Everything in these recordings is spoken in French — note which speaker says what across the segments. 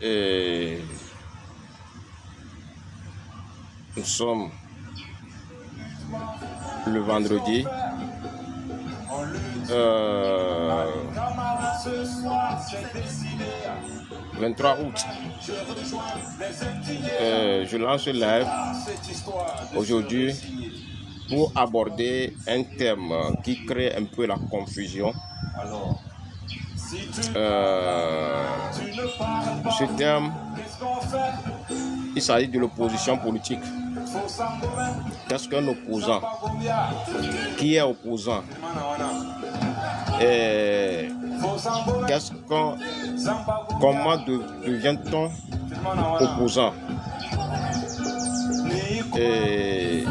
Speaker 1: Et nous sommes le vendredi 23 août. Je lance le live aujourd'hui pour aborder un thème qui crée un peu la confusion. Ce thème, il s'agit de l'opposition politique. Qu'est-ce qu'un opposant? Qui est opposant? Et comment devient-on opposant? Et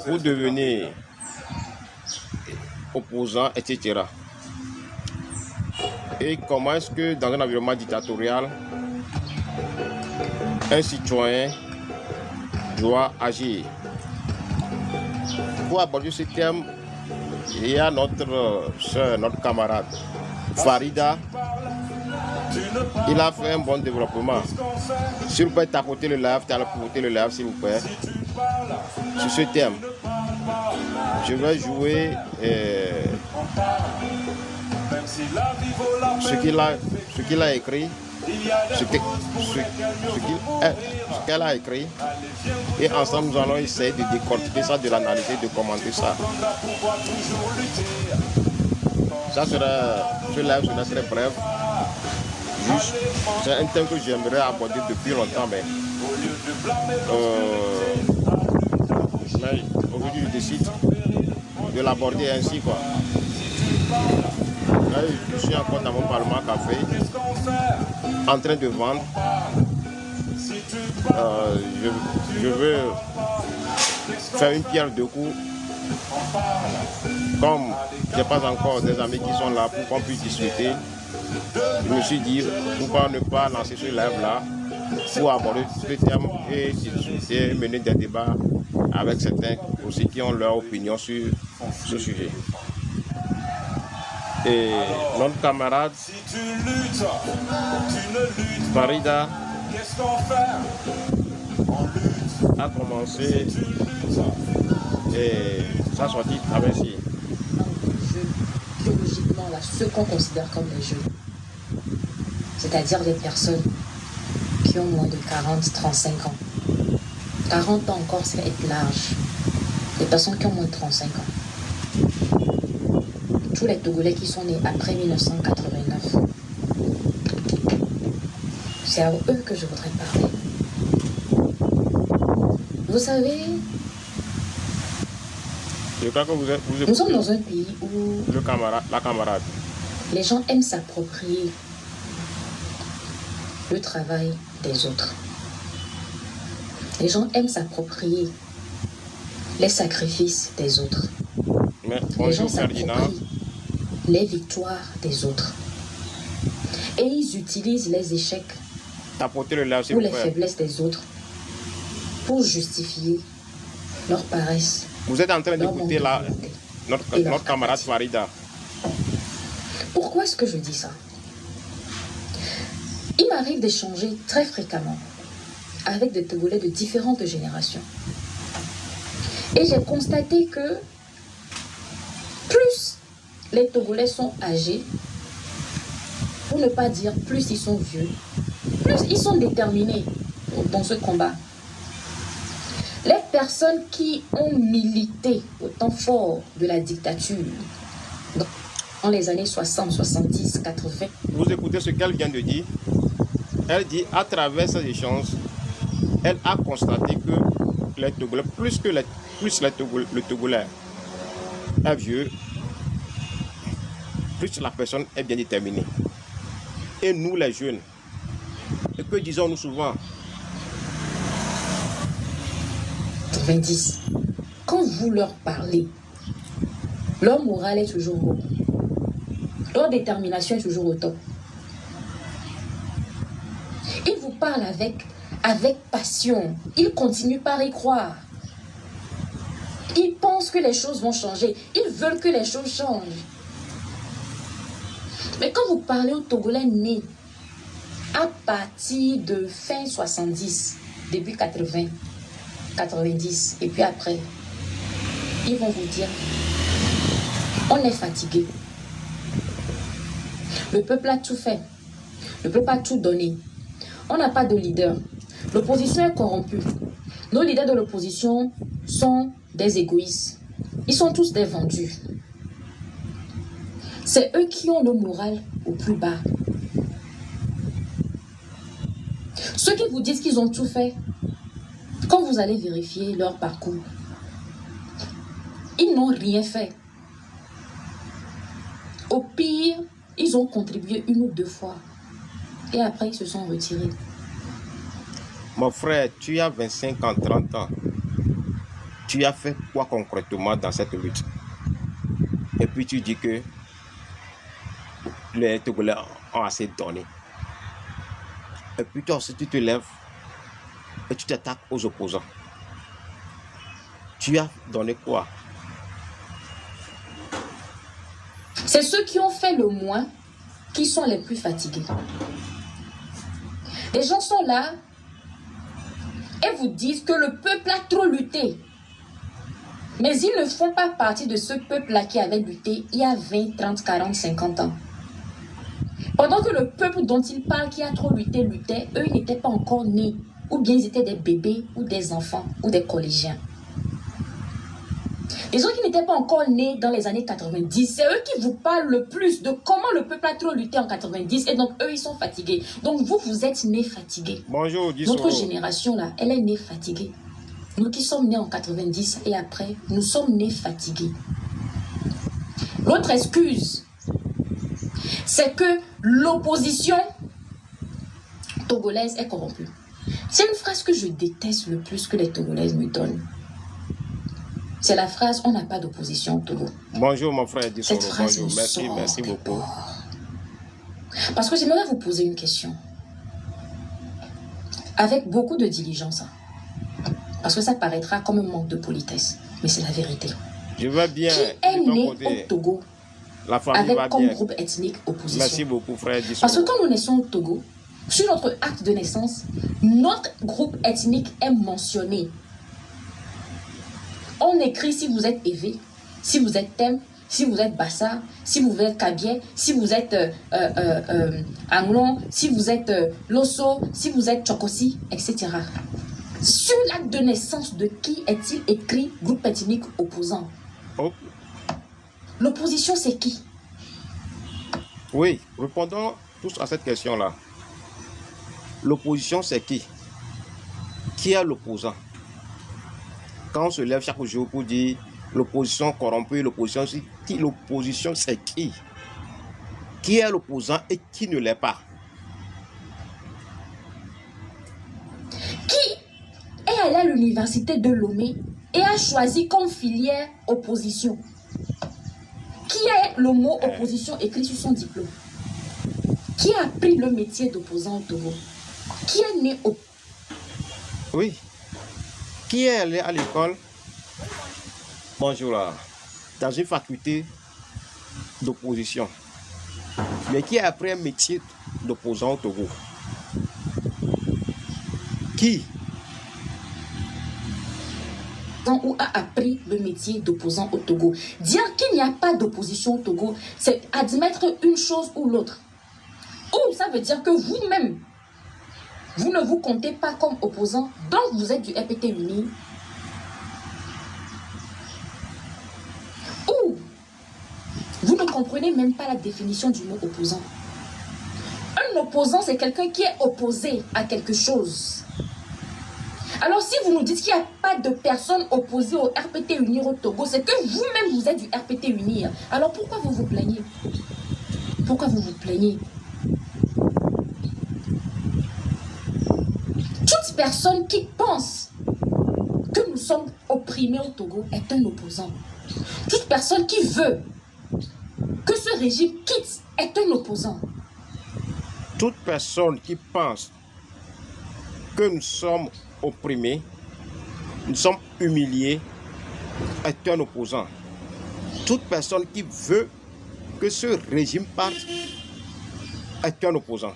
Speaker 1: pour devenir opposant, etc. Et comment est-ce que dans un environnement dictatorial, un citoyen doit agir? Pour aborder ce thème, il y a notre soeur, notre camarade Farida. Il a fait un bon développement. S'il vous plaît, tapoter le live, s'il vous plaît, sur ce thème. Je vais jouer ce qu'il a écrit, ce qu'elle a écrit, et ensemble nous allons essayer de décortiquer ça, de l'analyser, de commenter ça. Ce live sera très bref. Juste, c'est un thème que j'aimerais aborder depuis longtemps, mais aujourd'hui je décide de l'aborder ainsi, quoi. Là, je suis encore dans mon parlement café, en train de vendre. Je veux faire une pierre deux coups. Comme je n'ai pas encore des amis qui sont là pour qu'on puisse discuter, je me suis dit pourquoi ne pas lancer ce live là pour aborder ce thème et discuter, mener des débats avec certains aussi qui ont leur opinion sur ce sujet. Et notre camarade Farida a commencé et sa sortie avec ci.
Speaker 2: Biologiquement, là, ceux qu'on considère comme des jeunes, c'est-à-dire des personnes qui ont moins de 40-35 ans. 40 ans encore, c'est être large. Des personnes qui ont moins de 35 ans. Tous les Togolais qui sont nés après 1989. C'est à eux que je voudrais parler. Vous savez,
Speaker 1: je crois que
Speaker 2: nous sommes dans un pays où
Speaker 1: la camarade.
Speaker 2: Les gens aiment s'approprier le travail des autres. Les gens aiment s'approprier les sacrifices des autres.
Speaker 1: Mais
Speaker 2: les gens s'approprient les victoires des autres. Et ils utilisent les échecs ou les faiblesses des autres pour justifier leur paresse.
Speaker 1: Vous êtes en train d'écouter notre camarade Farida.
Speaker 2: Pourquoi est-ce que je dis ça? Il m'arrive d'échanger très fréquemment avec des Togolais de différentes générations. Et j'ai constaté que plus les Togolais sont âgés, pour ne pas dire plus ils sont vieux, plus ils sont déterminés dans ce combat. Les personnes qui ont milité au temps fort de la dictature, dans les années 60, 70, 80.
Speaker 1: Vous écoutez ce qu'elle vient de dire. Elle dit, à travers ces échanges, elle a constaté que les Togolais, le Togolais est vieux, plus la personne est bien déterminée. Et nous, les jeunes, et que disons-nous souvent?
Speaker 2: 90. Quand vous leur parlez, leur morale est toujours haut. Leur détermination est toujours au top. Ils vous parlent avec passion. Ils continuent par y croire. Ils pensent que les choses vont changer. Ils veulent que les choses changent. Mais quand vous parlez aux Togolais nés à partir de fin 70, début 80, 90, et puis après, ils vont vous dire, on est fatigué. Le peuple a tout fait. Le peuple a tout donné. On n'a pas de leader. L'opposition est corrompue. Nos leaders de l'opposition sont des égoïstes. Ils sont tous des vendus. C'est eux qui ont le moral au plus bas. Ceux qui vous disent qu'ils ont tout fait, quand vous allez vérifier leur parcours, ils n'ont rien fait. Au pire, ils ont contribué 1 ou 2 fois. Et après, ils se sont retirés.
Speaker 1: Mon frère, tu as 25 ans, 30 ans. Tu as fait quoi concrètement dans cette lutte? Et puis tu dis que les Togolais ont assez donné. Et puis toi aussi, tu te lèves et tu t'attaques aux opposants. Tu as donné quoi?
Speaker 2: C'est ceux qui ont fait le moins qui sont les plus fatigués. Les gens sont là et vous disent que le peuple a trop lutté. Mais ils ne font pas partie de ce peuple-là qui avait lutté il y a 20, 30, 40, 50 ans. Pendant que le peuple dont ils parlent qui a trop lutté, luttait, eux, ils n'étaient pas encore nés. Ou bien ils étaient des bébés, ou des enfants, ou des collégiens. Les gens qui n'étaient pas encore nés dans les années 90, c'est eux qui vous parlent le plus de comment le peuple a trop lutté en 90. Et donc, eux, ils sont fatigués. Donc, vous êtes nés fatigués.
Speaker 1: Bonjour, Dissoro.
Speaker 2: Notre génération, là, elle est née fatiguée. Nous qui sommes nés en 90 et après, nous sommes nés fatigués. L'autre excuse, c'est que l'opposition togolaise est corrompue. C'est une phrase que je déteste le plus que les Togolaises me donnent. C'est la phrase « on n'a pas d'opposition au Togo ».
Speaker 1: Bonjour mon frère Dissoro.
Speaker 2: Cette phrase
Speaker 1: Bonjour, merci
Speaker 2: me
Speaker 1: beaucoup.
Speaker 2: Parce que j'aimerais vous poser une question. Avec beaucoup de diligence. Parce que ça paraîtra comme un manque de politesse. Mais c'est la vérité.
Speaker 1: Je vais bien.
Speaker 2: Qui est
Speaker 1: de ton
Speaker 2: né
Speaker 1: côté.
Speaker 2: au Togo
Speaker 1: La famille
Speaker 2: avec
Speaker 1: va
Speaker 2: comme
Speaker 1: bien.
Speaker 2: groupe ethnique opposition?
Speaker 1: Merci beaucoup frère Dissoro.
Speaker 2: Parce que quand nous naissons au Togo, sur notre acte de naissance, notre groupe ethnique est mentionné. On écrit si vous êtes Évé, si vous êtes Tem, si vous êtes Bassa, si vous êtes Kabié, si vous êtes Anglon, si vous êtes Losso, si vous êtes Chokosi, etc. Sur l'acte de naissance de qui est-il écrit groupe ethnique opposant?
Speaker 1: Oh.
Speaker 2: L'opposition, c'est qui?
Speaker 1: Oui, répondons tous à cette question-là. L'opposition, c'est qui? Qui est l'opposant? Quand on se lève chaque jour pour dire l'opposition corrompue, l'opposition, c'est qui? Qui est l'opposant et qui ne l'est pas?
Speaker 2: Qui est allé à l'université de Lomé et a choisi comme filière opposition? Qui a le mot opposition écrit sur son diplôme? Qui a appris le métier d'opposant au Togo? Qui est né au...
Speaker 1: Oui. Qui est allé à l'école? Bonjour là. Dans une faculté d'opposition. Mais qui a appris un métier d'opposant au Togo? Qui?
Speaker 2: Ou a appris le métier d'opposant au Togo. Dire qu'il n'y a pas d'opposition au Togo, c'est admettre une chose ou l'autre. Ou ça veut dire que vous-même, vous ne vous comptez pas comme opposant, donc vous êtes du RPT uni. Ou vous ne comprenez même pas la définition du mot opposant. Un opposant, c'est quelqu'un qui est opposé à quelque chose. Alors si vous nous dites qu'il n'y a pas de personnes opposées au RPT Unir au Togo, c'est que vous-même vous êtes du RPT Unir. Alors pourquoi vous vous plaignez? Pourquoi vous vous plaignez? Toute personne qui pense que nous sommes opprimés au Togo est un opposant. Toute personne qui veut que ce régime quitte est un opposant.
Speaker 1: Toute personne qui pense que nous sommes opprimés, nous sommes humiliés, est un opposant. Toute personne qui veut que ce régime parte est un opposant.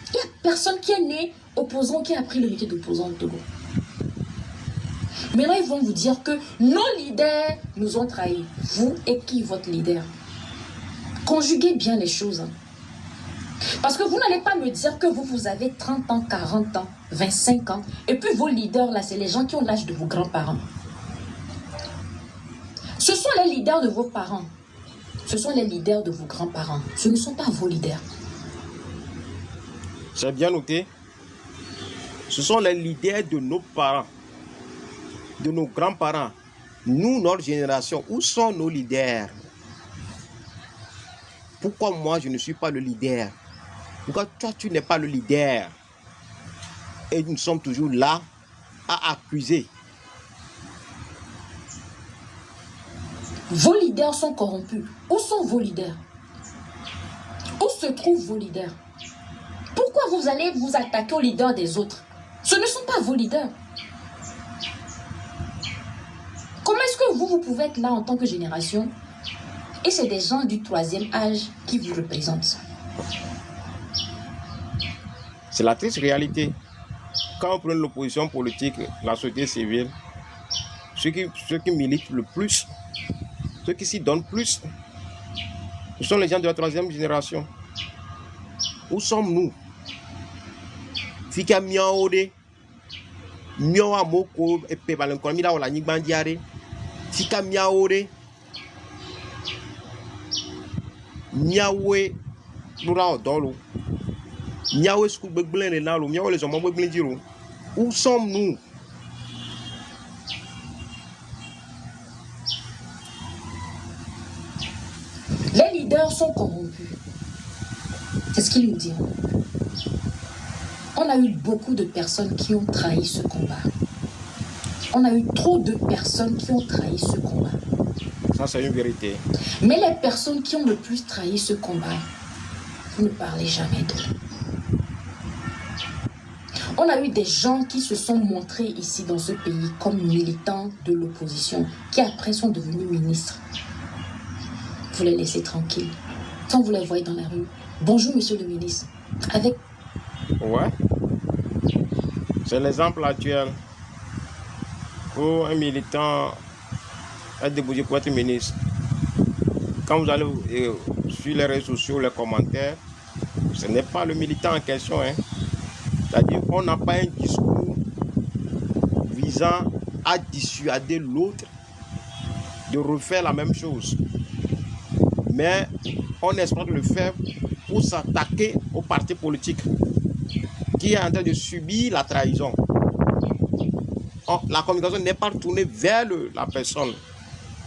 Speaker 2: Il n'y a personne qui est né opposant, qui a pris le métier d'opposant au Togo. Maintenant, ils vont vous dire que nos leaders nous ont trahis. Vous et qui, votre leader? Conjuguez bien les choses. Parce que vous n'allez pas me dire que vous avez 30 ans, 40 ans, 25 ans. Et puis vos leaders, là, c'est les gens qui ont l'âge de vos grands-parents. Ce sont les leaders de vos parents. Ce sont les leaders de vos grands-parents. Ce ne sont pas vos leaders.
Speaker 1: J'ai bien noté. Ce sont les leaders de nos parents, de nos grands-parents. Nous, notre génération, où sont nos leaders? Pourquoi moi, je ne suis pas le leader? Pourquoi toi, tu n'es pas le leader? Et nous sommes toujours là à accuser.
Speaker 2: Vos leaders sont corrompus. Où sont vos leaders? Où se trouvent vos leaders? Pourquoi vous allez vous attaquer aux leaders des autres? Ce ne sont pas vos leaders. Comment est-ce que vous pouvez être là en tant que génération et c'est des gens du 3e âge qui vous représentent?
Speaker 1: C'est la triste réalité. Quand on prend l'opposition politique, la société civile, ceux qui militent le plus, ceux qui s'y donnent plus, ce sont les gens de la 3e génération. Où sommes-nous? Fika miaode, miawa moko epe balenkon mira wala nyigbandiare. Fika miaode, miawe lura odolo. Miawe skou begblin renalo, miawe les hommes begblin diro. Où sommes-nous?
Speaker 2: Les leaders sont corrompus. C'est ce qu'ils nous diront. On a eu beaucoup de personnes qui ont trahi ce combat. On a eu trop de personnes qui ont trahi ce combat.
Speaker 1: Ça, c'est une vérité.
Speaker 2: Mais les personnes qui ont le plus trahi ce combat, vous ne parlez jamais d'eux. On a eu des gens qui se sont montrés ici dans ce pays comme militants de l'opposition, qui après sont devenus ministres. Vous les laissez tranquilles. Quand vous les voyez dans la rue, bonjour monsieur le ministre. Avec...
Speaker 1: Ouais. C'est l'exemple actuel. Pour un militant être déposé pour être ministre, quand vous allez sur les réseaux sociaux, les commentaires, ce n'est pas le militant en question. Hein. C'est-à-dire qu'on n'a pas un discours visant à dissuader l'autre de refaire la même chose. Mais on espère le faire pour s'attaquer au parti politique qui est en train de subir la trahison. La communication n'est pas tournée vers la personne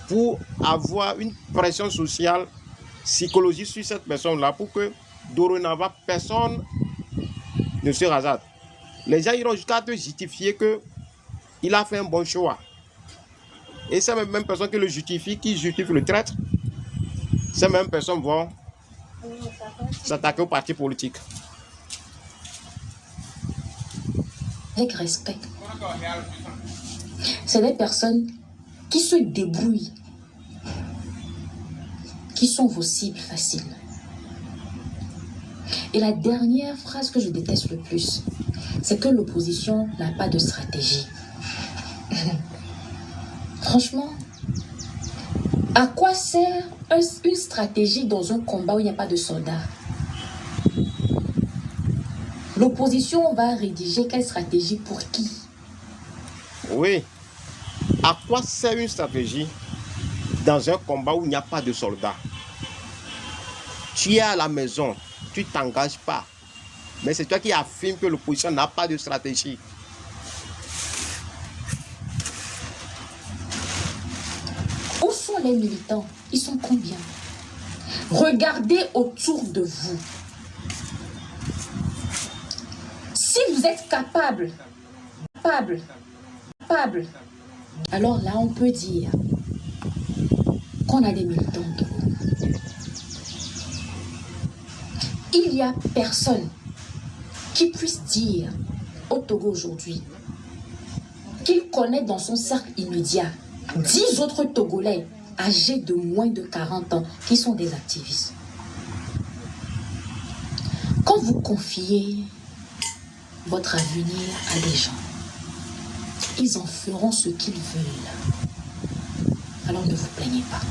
Speaker 1: pour avoir une pression sociale, psychologique sur cette personne-là pour que dorénavant personne ne se hasarde. Les gens iront jusqu'à te justifier qu'il a fait un bon choix. Et ces mêmes personnes qui le justifient, qui justifient le traître, ces mêmes personnes vont s'attaquer au parti politique.
Speaker 2: Avec respect. C'est des personnes qui se débrouillent, qui sont vos cibles faciles. Et la dernière phrase que je déteste le plus, c'est que l'opposition n'a pas de stratégie. Franchement, à quoi sert une stratégie dans un combat où il n'y a pas de soldats? L'opposition va rédiger quelle stratégie pour qui?
Speaker 1: Oui. À quoi sert une stratégie dans un combat où il n'y a pas de soldats? Tu es à la maison, tu ne t'engages pas. Mais c'est toi qui affirmes que l'opposition n'a pas de stratégie.
Speaker 2: Où sont les militants? Ils sont combien? Regardez autour de vous. Si vous êtes capable, alors là on peut dire qu'on a des militants au Togo. Il n'y a personne qui puisse dire au Togo aujourd'hui qu'il connaît dans son cercle immédiat 10 autres Togolais âgés de moins de 40 ans qui sont des activistes. Quand vous confiez votre avenir à des gens, ils en feront ce qu'ils veulent. Alors ne vous plaignez pas.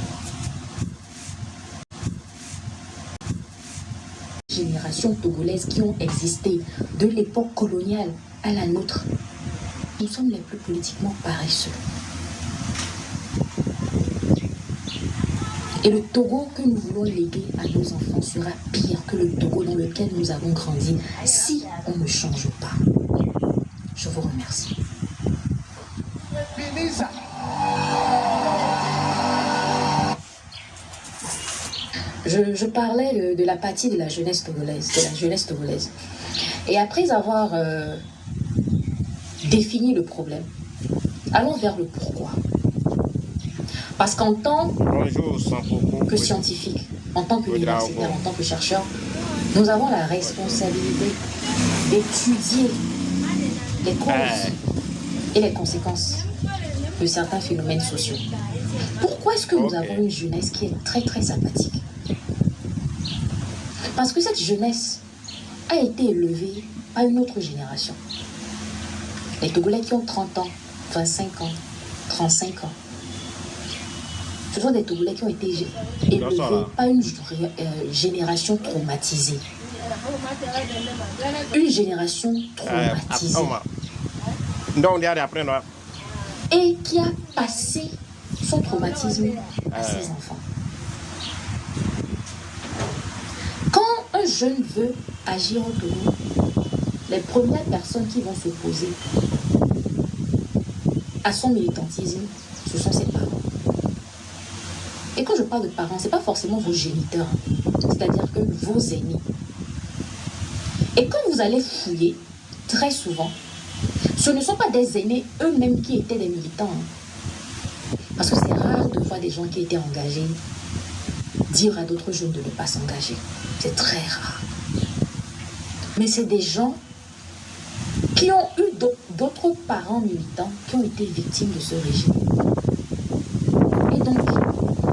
Speaker 2: Générations togolaises qui ont existé de l'époque coloniale à la nôtre, nous sommes les plus politiquement paresseux. Et le Togo que nous voulons léguer à nos enfants sera pire que le Togo dans lequel nous avons grandi si on ne change pas. Je vous remercie. Je parlais de l'apathie de la jeunesse togolaise, Et après avoir défini le problème, allons vers le pourquoi. Parce qu'en tant que scientifique, en tant qu'universitaire, en tant que chercheur, nous avons la responsabilité d'étudier les causes et les conséquences de certains phénomènes sociaux. Pourquoi est-ce que nous avons une jeunesse qui est très très apathique? Parce que cette jeunesse a été élevée par une autre génération. Les Togolais qui ont 30 ans, 25 ans, 35 ans, ce sont des Togolais qui ont été élevés par une génération traumatisée. Une génération traumatisée. Et qui a passé son traumatisme à ses enfants. Quand un jeune veut agir au Togo, les premières personnes qui vont s'opposer à son militantisme, ce sont ses parents. Et quand je parle de parents, ce n'est pas forcément vos géniteurs, c'est-à-dire que vos aînés. Et quand vous allez fouiller, très souvent, ce ne sont pas des aînés eux-mêmes qui étaient des militants. Parce que c'est rare de voir des gens qui étaient engagés dire à d'autres jeunes de ne pas s'engager. C'est très rare. Mais c'est des gens qui ont eu d'autres parents militants qui ont été victimes de ce régime. Et donc,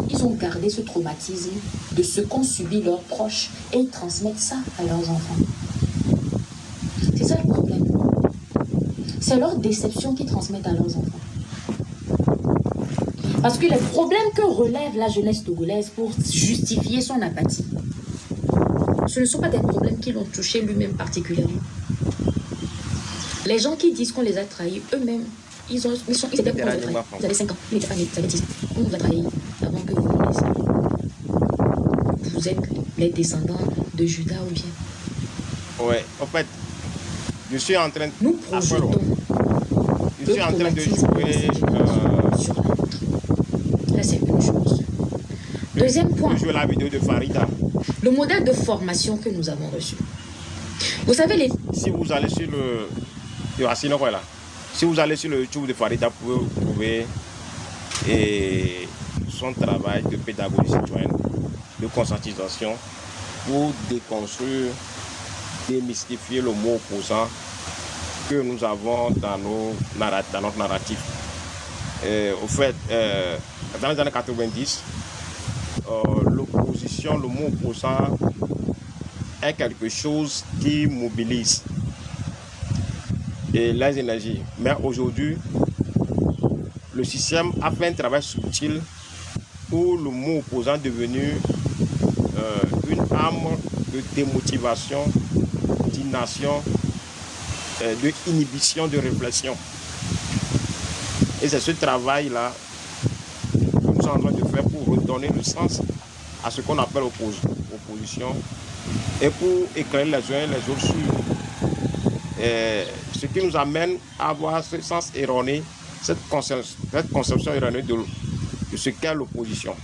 Speaker 2: ils ont gardé ce traumatisme de ce qu'ont subi leurs proches et ils transmettent ça à leurs enfants. C'est ça le problème. C'est leur déception qu'ils transmettent à leurs enfants. Parce que les problèmes que relève la jeunesse togolaise pour justifier son apathie, ce ne sont pas des problèmes qui l'ont touché lui-même particulièrement. Les gens qui disent qu'on les a trahis, eux-mêmes, ils étaient pour les trahir. Ils avaient 5 ans, ils n'étaient pas nés, ils avaient 10 ans. On vous a trahis avant que vous ne naissiez. Vous êtes les descendants de Judas ou bien?
Speaker 1: Ouais, en fait, je suis en train de...
Speaker 2: Nous projetons
Speaker 1: je suis en train de jouer...
Speaker 2: sur la nôtre. Là, c'est une chose. Deuxième point.
Speaker 1: Je joue la vidéo de Farida.
Speaker 2: Le modèle de formation que nous avons reçu. Vous savez,
Speaker 1: si vous allez sur le... Si vous allez sur le YouTube de Farida, vous pouvez trouver son travail de pédagogie citoyenne, de conscientisation, pour déconstruire, démystifier le mot opposant que nous avons dans notre narratif. Au fait, dans les années 90, l'opposition, le mot opposant est quelque chose qui mobilise et les énergies. Mais aujourd'hui, le système a fait un travail subtil où le mot opposant est devenu une arme de démotivation, d'ination, de inhibition de réflexion. Et c'est ce travail-là que nous sommes en train de faire pour redonner le sens à ce qu'on appelle opposition et pour éclairer les uns et les autres sur ce qui nous amène à avoir ce sens erroné, cette conception erronée de ce qu'est l'opposition.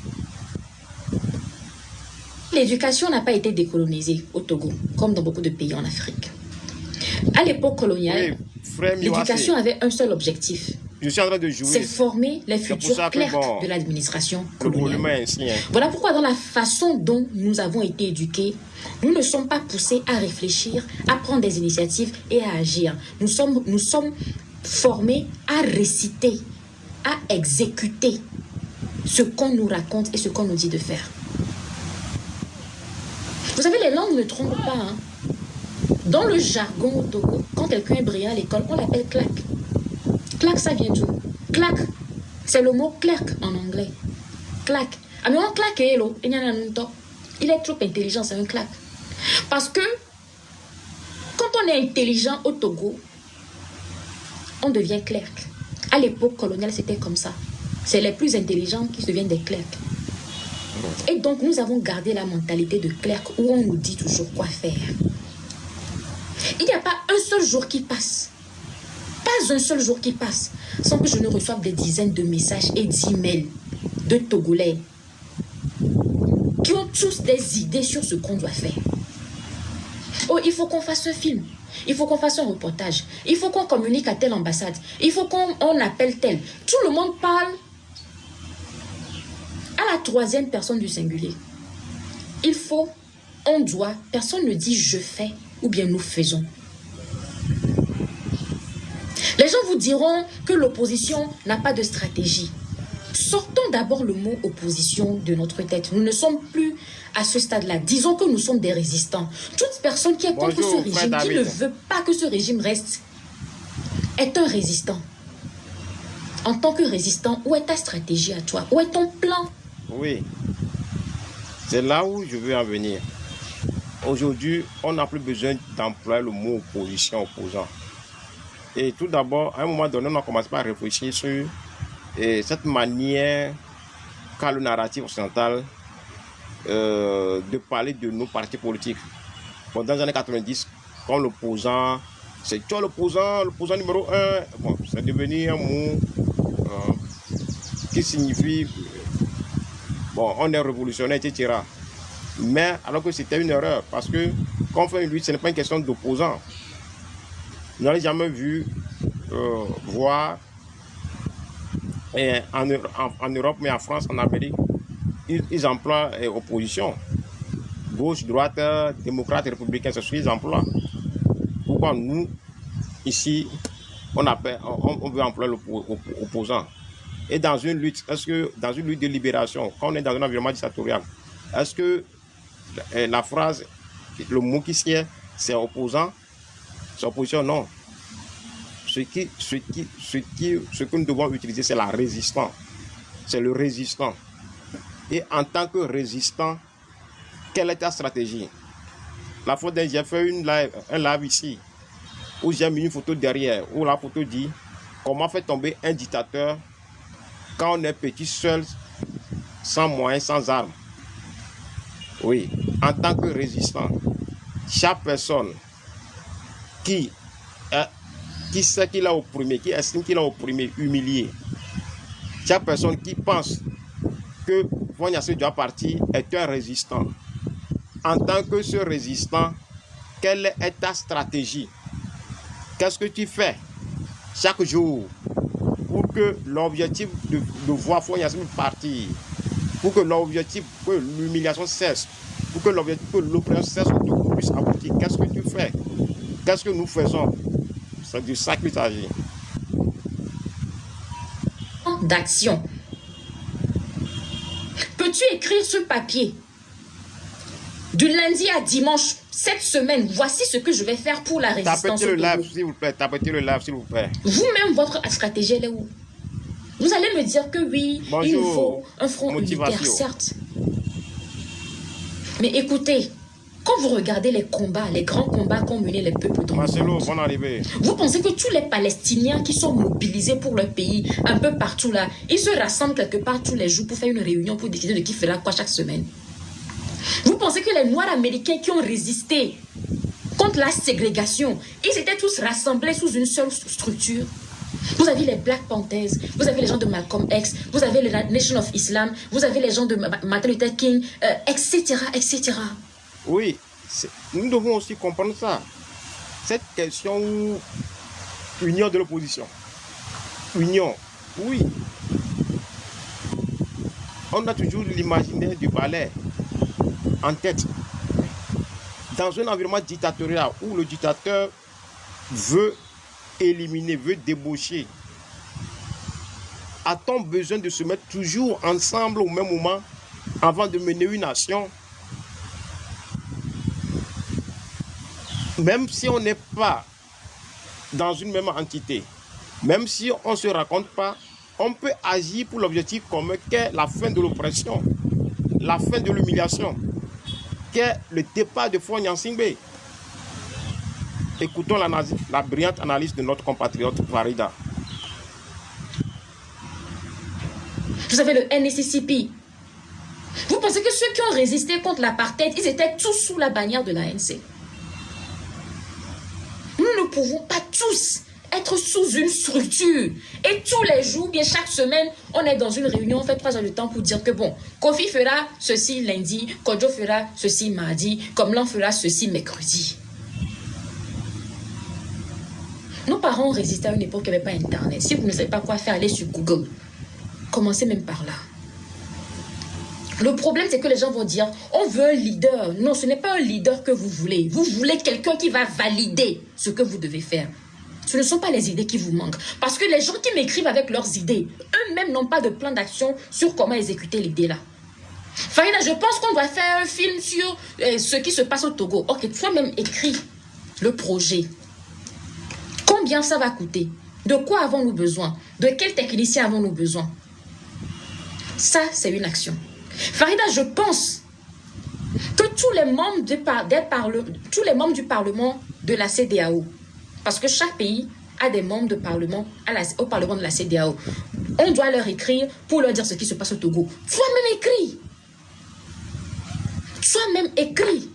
Speaker 2: L'éducation n'a pas été décolonisée au Togo, comme dans beaucoup de pays en Afrique. À l'époque coloniale, l'éducation avait un seul objectif.
Speaker 1: Je suis en train de jouer.
Speaker 2: C'est former les futurs clercs de l'administration coloniale. Voilà pourquoi dans la façon dont nous avons été éduqués, nous ne sommes pas poussés à réfléchir, à prendre des initiatives et à agir. Nous sommes formés à réciter, à exécuter ce qu'on nous raconte et ce qu'on nous dit de faire. Vous savez, les langues ne trompent pas. Dans le jargon au Togo, quand quelqu'un est brillant à l'école, on l'appelle claque. Claque, ça vient d'où? Claque, c'est le mot clerc en anglais. Claque. Ah mais on claque, il est trop intelligent, c'est un claque. Parce que quand on est intelligent au Togo, on devient clerc. À l'époque coloniale, c'était comme ça. C'est les plus intelligents qui deviennent des clercs. Et donc, nous avons gardé la mentalité de clerc où on nous dit toujours quoi faire. Il n'y a pas un seul jour qui passe. Pas un seul jour qui passe sans que je ne reçoive des dizaines de messages et d'emails de Togolais qui ont tous des idées sur ce qu'on doit faire. Oh, il faut qu'on fasse un film. Il faut qu'on fasse un reportage. Il faut qu'on communique à telle ambassade. Il faut qu'on appelle tel. Tout le monde parle à la troisième personne du singulier. Il faut, on doit, personne ne dit je fais ou bien nous faisons. Les gens vous diront que l'opposition n'a pas de stratégie. Sortons d'abord le mot opposition de notre tête. Nous ne sommes plus à ce stade-là. Disons que nous sommes des résistants. Toute personne qui est contre ce régime, qui ne veut pas que ce régime reste, est un résistant. En tant que résistant, où est ta stratégie à toi? Où est ton plan?
Speaker 1: Oui, c'est là où je veux en venir. Aujourd'hui, on n'a plus besoin d'employer le mot opposition, opposant. Et tout d'abord, à un moment donné, on a commencé par réfléchir sur cette manière qu'a le narratif occidental de parler de nos partis politiques. Bon, dans les années 90, comme l'opposant, c'est toi l'opposant numéro 1. Bon, c'est devenu un mot qui signifie bon, on est révolutionnaire, etc. Mais alors que c'était une erreur, parce que quand on fait une lutte, ce n'est pas une question d'opposant. Vous n'avez jamais vu voir en Europe, mais en France, en Amérique, ils emploient opposition. Gauche, droite, démocrate, républicain, c'est ce qu'ils emploient. Pourquoi nous, ici, on veut employer l'opposant? Et dans une lutte, est-ce que dans une lutte de libération, quand on est dans un environnement dictatorial, est-ce que la phrase, le mot qui sied, c'est opposant? C'est opposition? Non. Ce que nous devons utiliser, c'est la résistance. C'est le résistant. Et en tant que résistant, quelle est ta stratégie? La fois dernière, j'ai fait un live ici, où j'ai mis une photo derrière, où la photo dit comment faire tomber un dictateur quand on est petit, seul, sans moyens, sans armes. Oui, en tant que résistant, chaque personne qui sait qu'il a opprimé, qui estime qu'il a opprimé, humilié, chaque personne qui pense que Fognassé doit partir est un résistant. En tant que ce résistant, quelle est ta stratégie? Qu'est-ce que tu fais chaque jour pour que l'objectif de voir Fognassé partir, pour que l'objectif, que l'humiliation cesse, pour que l'objectif, que l'oppression cesse, que tout puisse aboutir? Qu'est-ce que tu fais? Qu'est-ce que nous faisons? C'est de ça qu'il s'agit.
Speaker 2: D'action. Peux-tu écrire sur papier du lundi à dimanche cette semaine, voici ce que je vais faire pour la résistance?
Speaker 1: Tapez le live, s'il vous plaît. Tapez le live, s'il vous plaît.
Speaker 2: Vous-même, votre stratégie, elle est où? Vous allez me dire que oui, bonjour, il nous faut un front unitaire, certes. Mais écoutez, quand vous regardez les combats, les grands combats qu'ont menés les peuples dans le monde,
Speaker 1: bonne arrivée.
Speaker 2: Vous pensez que tous les Palestiniens qui sont mobilisés pour leur pays, un peu partout là, ils se rassemblent quelque part tous les jours pour faire une réunion pour décider de qui fera quoi chaque semaine? Vous pensez que les Noirs américains qui ont résisté contre la ségrégation, ils étaient tous rassemblés sous une seule structure? Vous avez les Black Panthers, vous avez les gens de Malcolm X, vous avez les Nation of Islam, vous avez les gens de Martin Luther King, etc., etc.
Speaker 1: Oui, nous devons aussi comprendre ça. Cette question union de l'opposition. Union, oui. On a toujours l'imaginaire du palais en tête. Dans un environnement dictatorial où le dictateur veut éliminer, veut débaucher, a-t-on besoin de se mettre toujours ensemble au même moment avant de mener une action? même si on n'est pas dans une même entité, même si on ne se raconte pas, on peut agir pour l'objectif commun qu'est la fin de l'oppression, la fin de l'humiliation, qu'est le départ de Faure Gnassingbé. Écoutons la brillante analyse de notre compatriote Farida.
Speaker 2: Vous avez le NSCP. Vous pensez que ceux qui ont résisté contre l'apartheid, ils étaient tous sous la bannière de l'ANC? Nous ne pouvons pas tous être sous une structure. Et tous les jours, bien chaque semaine, on est dans une réunion, on fait 3 heures de temps pour dire que bon, Kofi fera ceci lundi, Kodjo fera ceci mardi, Komlan fera ceci mercredi. Nos parents ont résisté à une époque où il n'y avait pas Internet. Si vous ne savez pas quoi faire, allez sur Google. Commencez même par là. Le problème, c'est que les gens vont dire, on veut un leader. Non, ce n'est pas un leader que vous voulez. Vous voulez quelqu'un qui va valider ce que vous devez faire. Ce ne sont pas les idées qui vous manquent. Parce que les gens qui m'écrivent avec leurs idées, eux-mêmes n'ont pas de plan d'action sur comment exécuter l'idée là. Farida, je pense qu'on doit faire un film sur ce qui se passe au Togo. Ok, toi-même écris le projet. Combien ça va coûter? De quoi avons-nous besoin? De quel technicien avons-nous besoin? Ça, c'est une action. Farida, je pense que tous les membres du Parlement de la CEDEAO, parce que chaque pays a des membres de parlement au Parlement de la CEDEAO, on doit leur écrire pour leur dire ce qui se passe au Togo. Toi-même écris. Toi-même écris.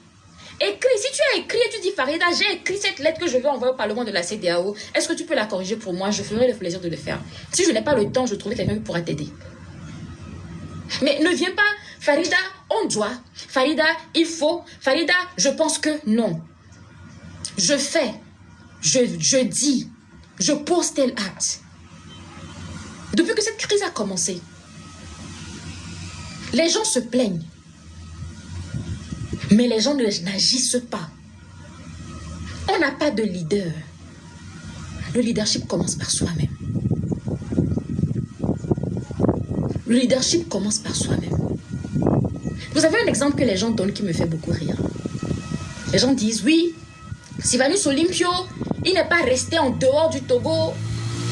Speaker 2: Écris. Si tu as écrit et tu dis, Farida, j'ai écrit cette lettre que je veux envoyer au Parlement de la CEDEAO, est-ce que tu peux la corriger pour moi? Je ferai le plaisir de le faire. Si je n'ai pas le temps, je trouverai quelqu'un qui pourra t'aider. Mais ne viens pas, Farida, on doit. Farida, il faut. Farida, je pense que non. Je fais. Je dis. Je pose tel acte. Depuis que cette crise a commencé, les gens se plaignent. Mais les gens n'agissent pas. On n'a pas de leader. Le leadership commence par soi-même. Le leadership commence par soi-même. Vous avez un exemple que les gens donnent qui me fait beaucoup rire. Les gens disent, oui, Sylvanus Olympio, il n'est pas resté en dehors du Togo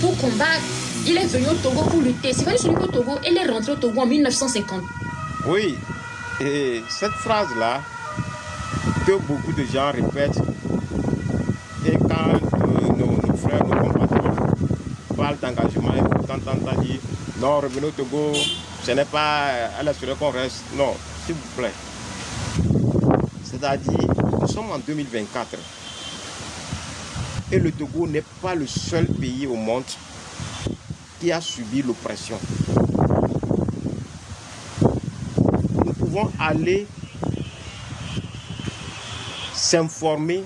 Speaker 2: pour combattre. Il est venu au Togo pour lutter. Sylvanus Olympio au Togo, il est rentré au Togo en 1950.
Speaker 1: Oui, et cette phrase-là, que beaucoup de gens répètent, et quand nos frères, nos compatriotes parlent d'engagement, et pourtant t'entends dire, non, revenez au Togo, ce n'est pas à l'assuré qu'on reste. Non, s'il vous plaît. C'est-à-dire, nous sommes en 2024. Et le Togo n'est pas le seul pays au monde qui a subi l'oppression. Nous pouvons aller s'informer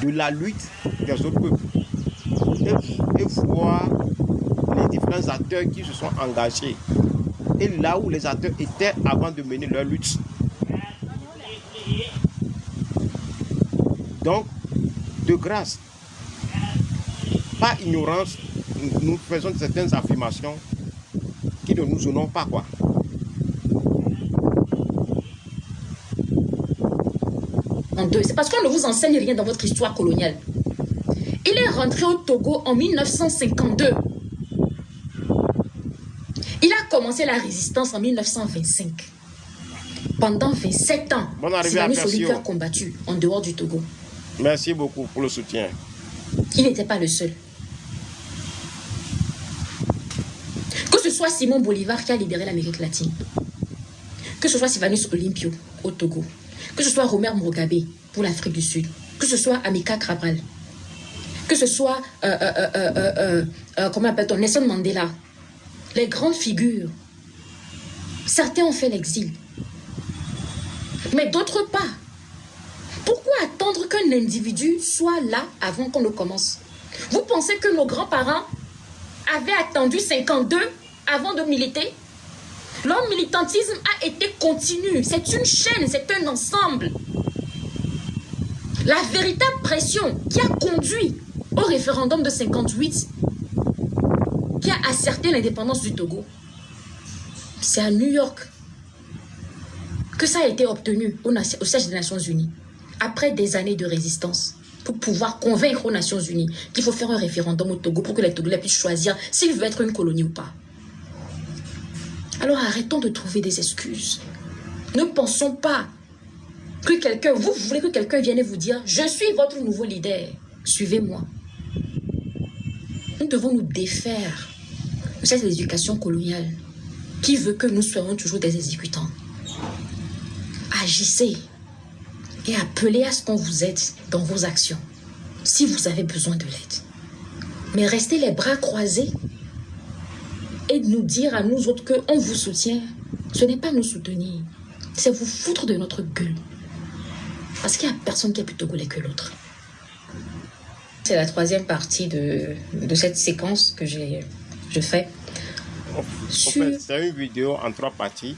Speaker 1: de la lutte des autres peuples et voir les différents acteurs qui se sont engagés et là où les acteurs étaient avant de mener leur lutte. Donc, de grâce, pas ignorance, nous faisons certaines affirmations qui ne nous honorent pas, quoi.
Speaker 2: C'est parce qu'on ne vous enseigne rien dans votre histoire coloniale. Il est rentré au Togo en 1952. Il a commencé la résistance en 1925. Pendant 27 ans, Sylvanus Olympio a combattu en dehors du Togo.
Speaker 1: Merci beaucoup pour le soutien.
Speaker 2: Il n'était pas le seul. Que ce soit Simon Bolivar qui a libéré l'Amérique latine, que ce soit Sylvanus Olympio au Togo, que ce soit Robert Mugabe pour l'Afrique du Sud, que ce soit Amilcar Cabral, que ce soit comment appelle-t-on, Nelson Mandela, les grandes figures, certains ont fait l'exil, mais d'autres pas. Pourquoi attendre qu'un individu soit là avant qu'on ne commence? Vous pensez que nos grands-parents avaient attendu 52 avant de militer? Leur militantisme a été continu. C'est une chaîne, c'est un ensemble. La véritable pression qui a conduit au référendum de 58, qui a asserté l'indépendance du Togo, c'est à New York que ça a été obtenu au siège des Nations Unies. après des années de résistance, pour pouvoir convaincre aux Nations Unies qu'il faut faire un référendum au Togo pour que les Togolais puissent choisir s'ils veulent être une colonie ou pas. Alors arrêtons de trouver des excuses. Ne pensons pas que quelqu'un, vous voulez que quelqu'un vienne vous dire « Je suis votre nouveau leader, suivez-moi ». Nous devons nous défaire de cette éducation coloniale qui veut que nous soyons toujours des exécutants. Agissez et appelez à ce qu'on vous aide dans vos actions, si vous avez besoin de l'aide. Mais restez les bras croisés et nous dire à nous autres qu'on vous soutient, ce n'est pas nous soutenir, c'est vous foutre de notre gueule. Parce qu'il n'y a personne qui est plus togolais que l'autre. C'est la troisième partie de cette séquence que je fais.
Speaker 1: En fait, c'est une vidéo en 3 parties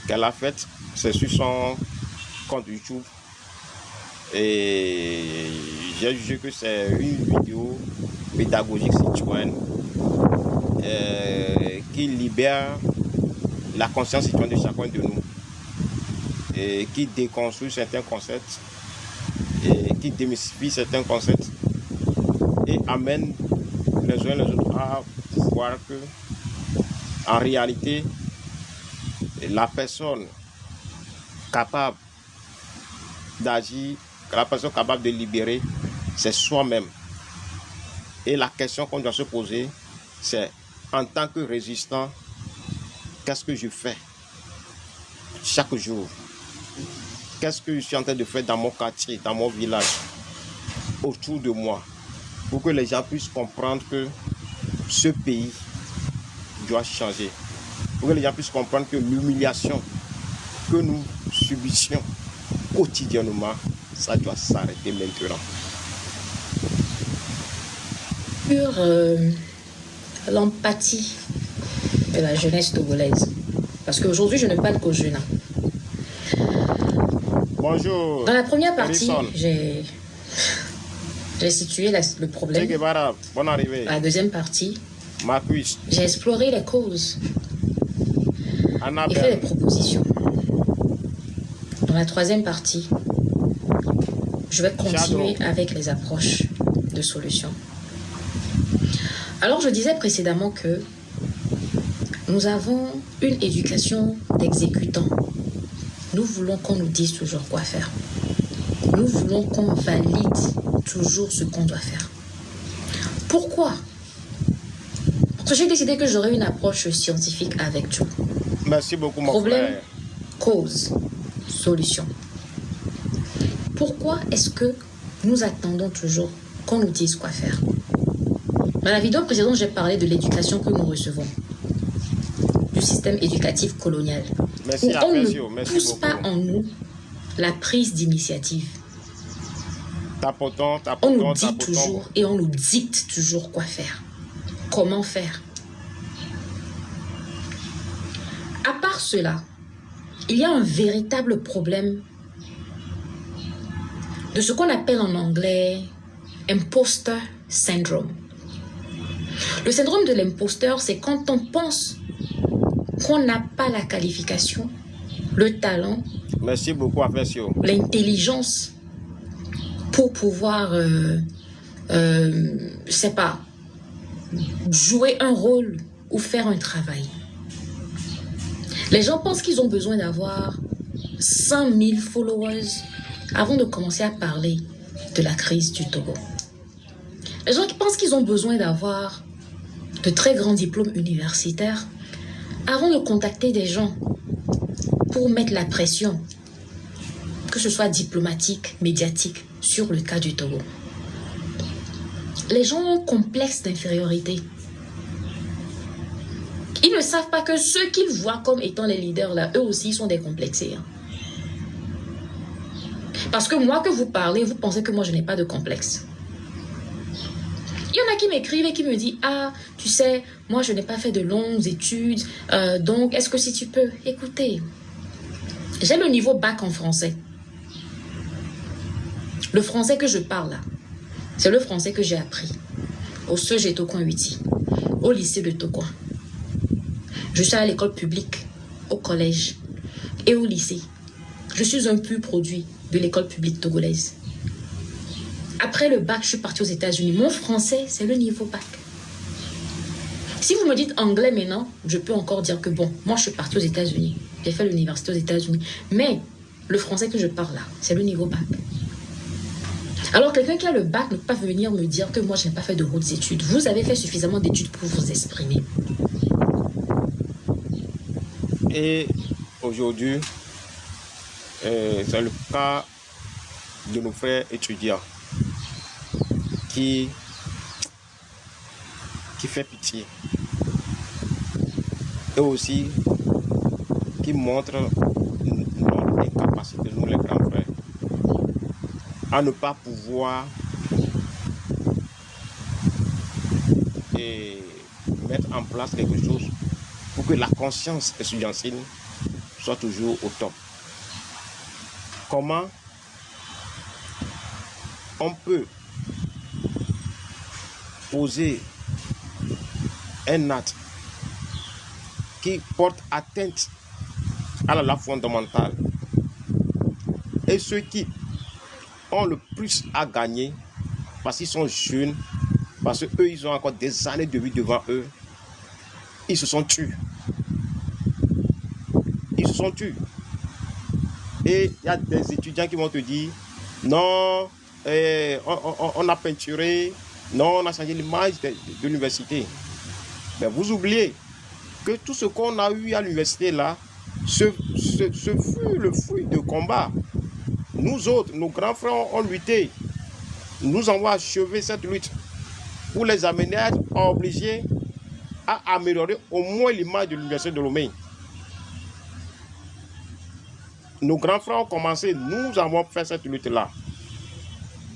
Speaker 1: qu'elle a faite. C'est sur son compte YouTube. Et j'ai jugé que c'est une vidéo pédagogique citoyenne qui libère la conscience citoyenne de chacun de nous et qui déconstruit certains concepts et qui démystifie certains concepts et amène les uns les autres à voir que en réalité la personne capable d'agir, la personne capable de libérer, c'est soi-même. Et la question qu'on doit se poser, c'est en tant que résistant, qu'est-ce que je fais chaque jour? Qu'est-ce que je suis en train de faire dans mon quartier, dans mon village, autour de moi, pour que les gens puissent comprendre que ce pays doit changer, pour que les gens puissent comprendre que l'humiliation que nous subissions quotidiennement, ça doit s'arrêter maintenant.
Speaker 2: Sur l'empathie de la jeunesse togolaise, parce qu'aujourd'hui je ne parle qu'aux jeunes.
Speaker 1: Bonjour.
Speaker 2: Dans la première partie, j'ai situé le problème.
Speaker 1: Bonne arrivée.
Speaker 2: Dans la deuxième partie,
Speaker 1: Marcus,
Speaker 2: j'ai exploré les causes et
Speaker 1: Annabelle,
Speaker 2: fait des propositions. Dans la troisième partie, je vais continuer avec les approches de solutions. Alors, je disais précédemment que nous avons une éducation d'exécutants. Nous voulons qu'on nous dise toujours quoi faire. Nous voulons qu'on valide toujours ce qu'on doit faire. Pourquoi? Parce que j'ai décidé que j'aurais une approche scientifique avec Joe.
Speaker 1: merci beaucoup mon
Speaker 2: Problème,
Speaker 1: frère.
Speaker 2: cause, solution. Pourquoi est-ce que nous attendons toujours qu'on nous dise quoi faire? Dans la vidéo précédente, j'ai parlé de l'éducation que nous recevons, du système éducatif colonial.
Speaker 1: Merci
Speaker 2: Où on
Speaker 1: Apesio,
Speaker 2: ne
Speaker 1: merci
Speaker 2: pousse
Speaker 1: beaucoup.
Speaker 2: pas en nous la prise d'initiative.
Speaker 1: Tapotons,
Speaker 2: On nous
Speaker 1: tapotons,
Speaker 2: dit
Speaker 1: tapotons.
Speaker 2: toujours et on nous dicte toujours quoi faire. Comment faire. À part cela, il y a un véritable problème de ce qu'on appelle en anglais imposter syndrome. Le syndrome de l'imposteur, c'est quand on pense qu'on n'a pas la qualification, le talent,
Speaker 1: Merci beaucoup Apesio.
Speaker 2: l'intelligence pour pouvoir, je sais pas, jouer un rôle ou faire un travail. Les gens pensent qu'ils ont besoin d'avoir 100 000 followers avant de commencer à parler de la crise du Togo. Les gens qui pensent qu'ils ont besoin d'avoir de très grands diplômes universitaires avant de contacter des gens pour mettre la pression, que ce soit diplomatique, médiatique, sur le cas du Togo. Les gens ont un complexe d'infériorité. Ils ne savent pas que ceux qu'ils voient comme étant les leaders là, eux aussi sont décomplexés. Parce que moi que vous parlez, vous pensez que moi je n'ai pas de complexe. Il y en a qui m'écrivent et qui me disent « Ah, tu sais, moi je n'ai pas fait de longues études, donc est-ce que si tu peux écouter, j'ai le niveau bac en français. Le français que je parle là, c'est le français que j'ai appris au CEG Tocoin 8, au lycée de Tocoin. Je suis à l'école publique, au collège et au lycée. Je suis un pur produit de l'école publique togolaise. Après le bac, je suis partie aux États-Unis. Mon français, c'est le niveau bac. Si vous me dites anglais maintenant, je peux encore dire que bon, moi je suis partie aux États-Unis. J'ai fait l'université aux États-Unis. Mais le français que je parle là, c'est le niveau bac. Alors quelqu'un qui a le bac ne peut pas venir me dire que moi je n'ai pas fait de hautes études. Vous avez fait suffisamment d'études pour vous exprimer.
Speaker 1: Et aujourd'hui, c'est le cas de nos frères étudiants qui fait pitié. Et aussi qui montre notre incapacité, nous les grands frères, à ne pas pouvoir mettre en place quelque chose pour que la conscience étudiantine soit toujours au top. Comment on peut poser un acte qui porte atteinte à la loi fondamentale et ceux qui ont le plus à gagner parce qu'ils sont jeunes, parce qu'eux ils ont encore des années de vie devant eux, ils se sont tués. Ils se sont tués. Et il y a des étudiants qui vont te dire non, on a peinturé, non, on a changé l'image de l'université. Mais vous oubliez que tout ce qu'on a eu à l'université là, ce fut le fruit de combat. Nous autres, nos grands frères ont lutté. Nous avons achevé cette lutte pour les amener à être obligés à améliorer au moins l'image de l'université de Lomé. Nos grands frères ont commencé, nous avons fait cette lutte-là.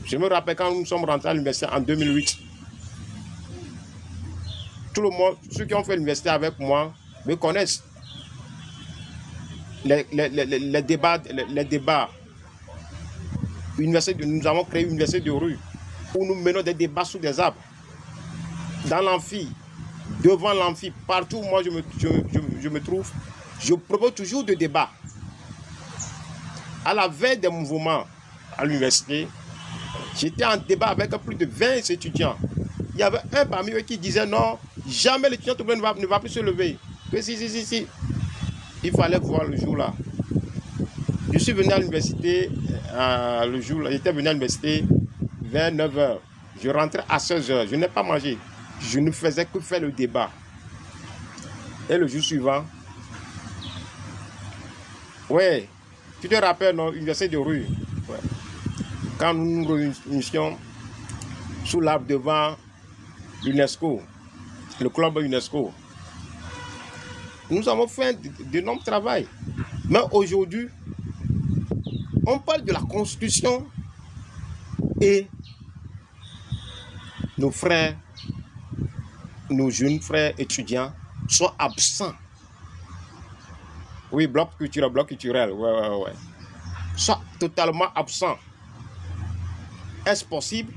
Speaker 1: Je me rappelle quand nous sommes rentrés à l'université en 2008. Tout le monde, ceux qui ont fait l'université avec moi, me connaissent. Les débats. Nous avons créé une université de rue où nous menons des débats sous des arbres. Dans l'amphi, devant l'amphi, partout où moi je me trouve, je propose toujours des débats. À la veille des mouvements à l'université, j'étais en débat avec plus de 20 étudiants. Il y avait un parmi eux qui disait non, jamais l'étudiant ne va plus se lever. Que si. Il fallait voir le jour là. Je suis venu à l'université le jour là. J'étais venu à l'université vers 9h. Je rentrais à 16h. Je n'ai pas mangé. Je ne faisais que faire le débat. Et le jour suivant, ouais, tu te rappelles, non, l'université de rue, ouais. Quand nous nous réunissions sous l'arbre devant l'UNESCO, le club UNESCO, nous avons fait d'énormes travail. Mais aujourd'hui, on parle de la Constitution et nos frères, nos jeunes frères étudiants sont absents. Oui, bloc culturel, ouais. Sont totalement absents. Est-ce possible?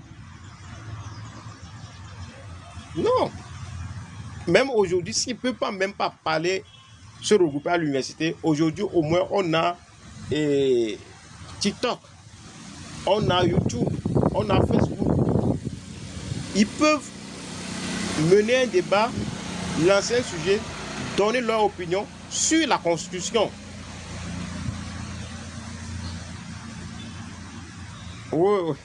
Speaker 1: Non. Même aujourd'hui, s'il ne peut pas même pas parler, se regrouper à l'université, aujourd'hui au moins on a TikTok, on a YouTube, on a Facebook. Ils peuvent mener un débat, lancer un sujet, donner leur opinion sur la Constitution. Oui,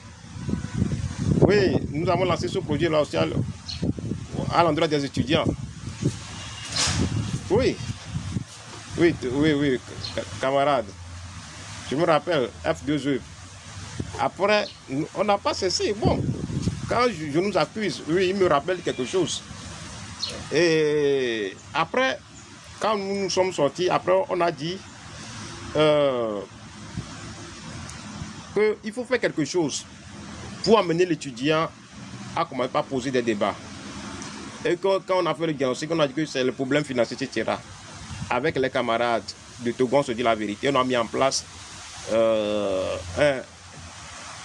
Speaker 1: nous avons lancé ce projet-là aussi à l'endroit des étudiants. Oui, camarades. Je me rappelle, F2E. Après, on n'a pas cessé. Bon, quand je nous accuse, oui, il me rappelle quelque chose. Et après, quand nous sommes sortis, après, on a dit qu'il faut faire quelque chose pour amener l'étudiant à commencer à poser des débats. Et quand on a fait le diagnostic, on a dit que c'est le problème financier, etc. Avec les camarades de Togo, on se dit la vérité. On a mis en place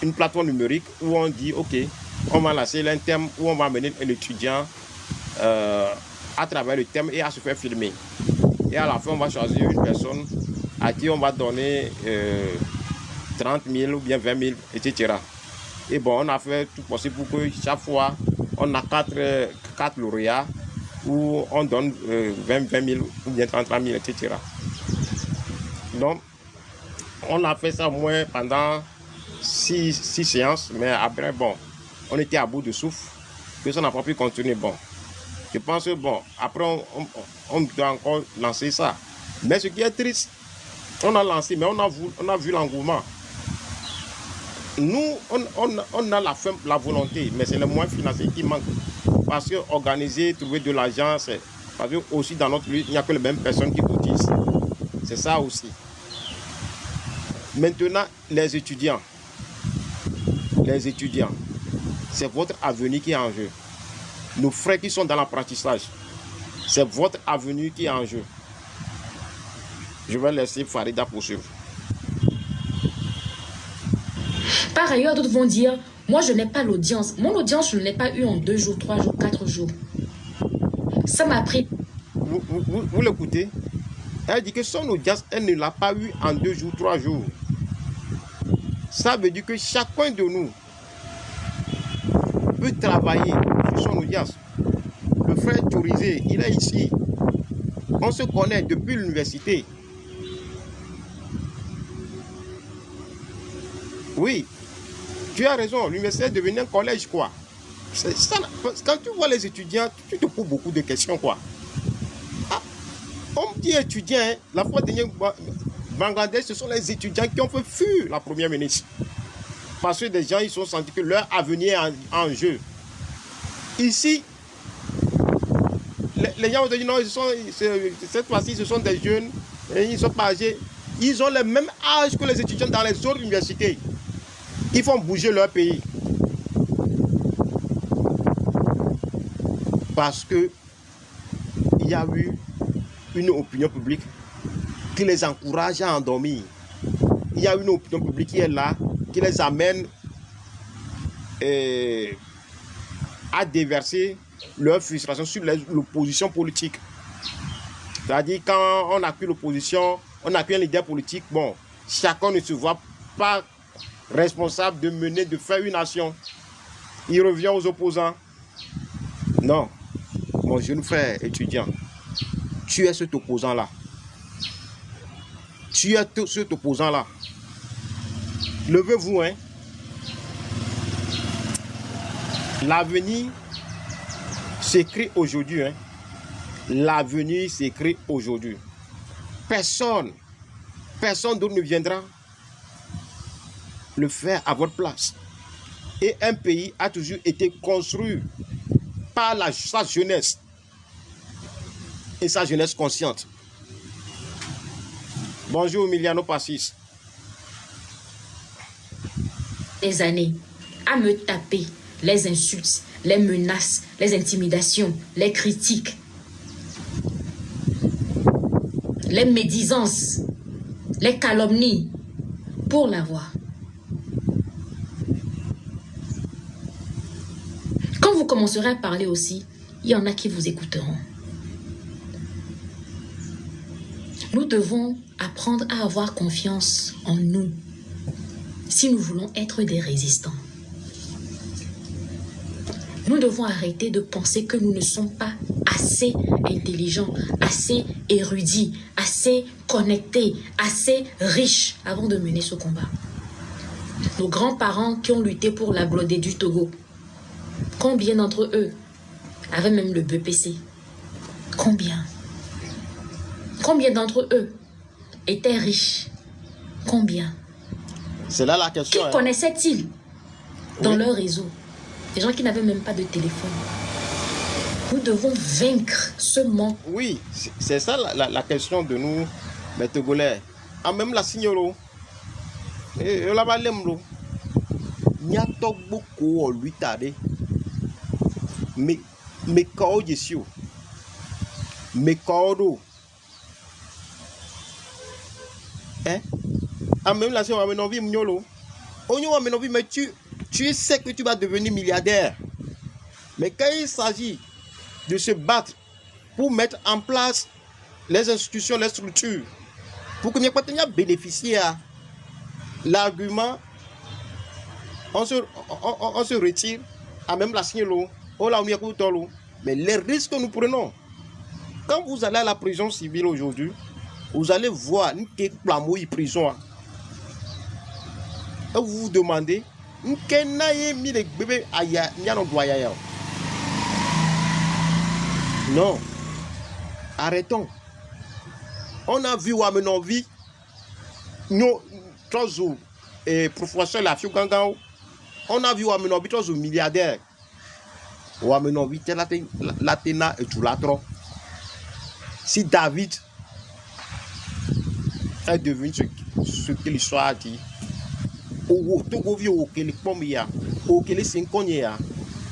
Speaker 1: une plateforme numérique où on dit, ok, on va lancer un thème où on va amener l'étudiant à travers le thème et à se faire filmer. Et à la fin, on va choisir une personne à qui on va donner 30 000 ou bien 20 000, etc. Et bon, on a fait tout possible pour que chaque fois, on a 4 lauréats où on donne 20 000 ou bien 33 000, etc. Donc, on a fait ça au moins pendant 6 séances, mais après, bon, on était à bout de souffle, que ça n'a pas pu continuer. Bon, je pense que, bon, après, on doit encore lancer ça. Mais ce qui est triste, on a lancé, mais on a vu l'engouement. Nous, on a la volonté, mais c'est le moyen financier qui manque. Parce que organiser, trouver de l'argent, parce que aussi dans notre lutte, il n'y a que les mêmes personnes qui cotisent. C'est ça aussi. Maintenant, les étudiants, c'est votre avenir qui est en jeu. Nos frères qui sont dans l'apprentissage, c'est votre avenir qui est en jeu. Je vais laisser Farida poursuivre.
Speaker 2: Par ailleurs, d'autres vont dire, moi je n'ai pas l'audience. Mon audience, je ne l'ai pas eu en 2 jours, 3 jours, 4 jours. Ça m'a pris.
Speaker 1: Vous l'écoutez? Elle dit que son audience, elle ne l'a pas eu en 2 jours, 3 jours. Ça veut dire que chacun de nous peut travailler sur son audience. Le frère Tchorizé, il est ici. On se connaît depuis l'université. Oui, tu as raison, l'université est devenue un collège, quoi. Ça, quand tu vois les étudiants, tu te poses beaucoup de questions, quoi. Ah, on me dit étudiant, hein, la fois dernière, Bangladesh, ce sont les étudiants qui ont fait fuir la première ministre. Parce que des gens, ils se sont sentis que leur avenir est en jeu. Ici, les gens ont dit non, cette fois-ci, ce sont des jeunes, et ils ne sont pas âgés. Ils ont le même âge que les étudiants dans les autres universités. Ils font bouger leur pays. Parce que il y a eu une opinion publique qui les encourage à endormir. Il y a une opinion publique qui est là, qui les amène à déverser leur frustration sur l'opposition politique. C'est-à-dire quand on appuie l'opposition, on appuie un leader politique, bon, chacun ne se voit pas responsable de mener, de faire une nation. Il revient aux opposants. Non, mon jeune frère étudiant, tu es cet opposant-là. Tu es cet opposant-là. Levez-vous, hein. L'avenir s'écrit aujourd'hui, hein. L'avenir s'écrit aujourd'hui. Personne d'autre ne viendra le faire à votre place. Et un pays a toujours été construit par sa jeunesse et sa jeunesse consciente. Bonjour Emiliano Passis.
Speaker 2: Des années à me taper les insultes, les menaces, les intimidations, les critiques, les médisances, les calomnies pour l'avoir. Quand vous commencerez à parler aussi, il y en a qui vous écouteront. Nous devons apprendre à avoir confiance en nous si nous voulons être des résistants. Nous devons arrêter de penser que nous ne sommes pas assez intelligents, assez érudits, assez connectés, assez riches avant de mener ce combat. Nos grands-parents qui ont lutté pour la Blodé du Togo, combien d'entre eux avaient même le BPC? Combien? Combien d'entre eux étaient riches? Combien?
Speaker 1: C'est là la question.
Speaker 2: Qui connaissaient-ils dans leur réseau? Des gens qui n'avaient même pas de téléphone. Nous devons vaincre ce manque.
Speaker 1: Oui, c'est ça la question de nous, les Togolais. Ah, même la signolo. Et la balemlo. N'y a pas beaucoup lui tarder. Mais quand je suis. Mais quand hein? Ah, même la signolo, mais non, vie mniolo. On mais non, mais tu sais que tu vas devenir milliardaire. Mais quand il s'agit de se battre pour mettre en place les institutions, les structures, pour que nous puissions bénéficier, l'argument, on se retire à même la signe l'eau. Mais les risques que nous prenons, quand vous allez à la prison civile aujourd'hui, vous allez voir une prison. Et vous vous demandez, non, arrêtons. On a vu Wamenovi, nos professeurs la Fiugangao, on a vu Wamenovi, tous milliardaires. Wamenovi, Latena et tout l'autre. Si David est devenu ce que l'histoire a dit,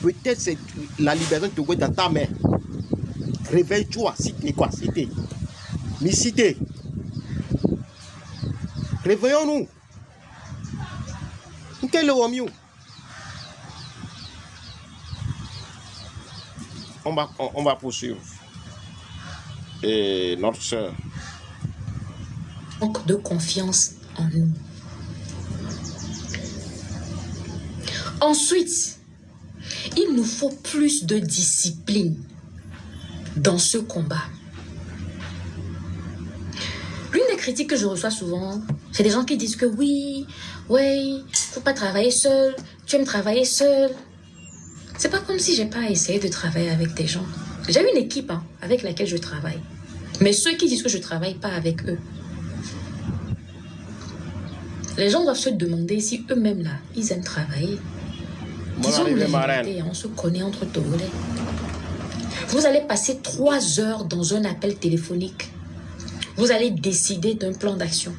Speaker 1: peut-être c'est la liberté de Togo dans ta main. Réveille-toi, cité quoi, cité. Mais cité. Réveillons-nous. Quel est le mieux? On va poursuivre. Et notre soeur.
Speaker 2: Manque de confiance en nous. Ensuite, il nous faut plus de discipline dans ce combat. L'une des critiques que je reçois souvent, c'est des gens qui disent que oui, faut pas travailler seul, tu aimes travailler seul. C'est pas comme si j'ai pas essayé de travailler avec des gens. J'ai une équipe avec laquelle je travaille. Mais ceux qui disent que je travaille pas avec eux, les gens doivent se demander si eux-mêmes là, ils aiment travailler. Disons la vérité, on se connaît entre Togolais. Vous allez passer 3 heures dans un appel téléphonique. Vous allez décider d'un plan d'action.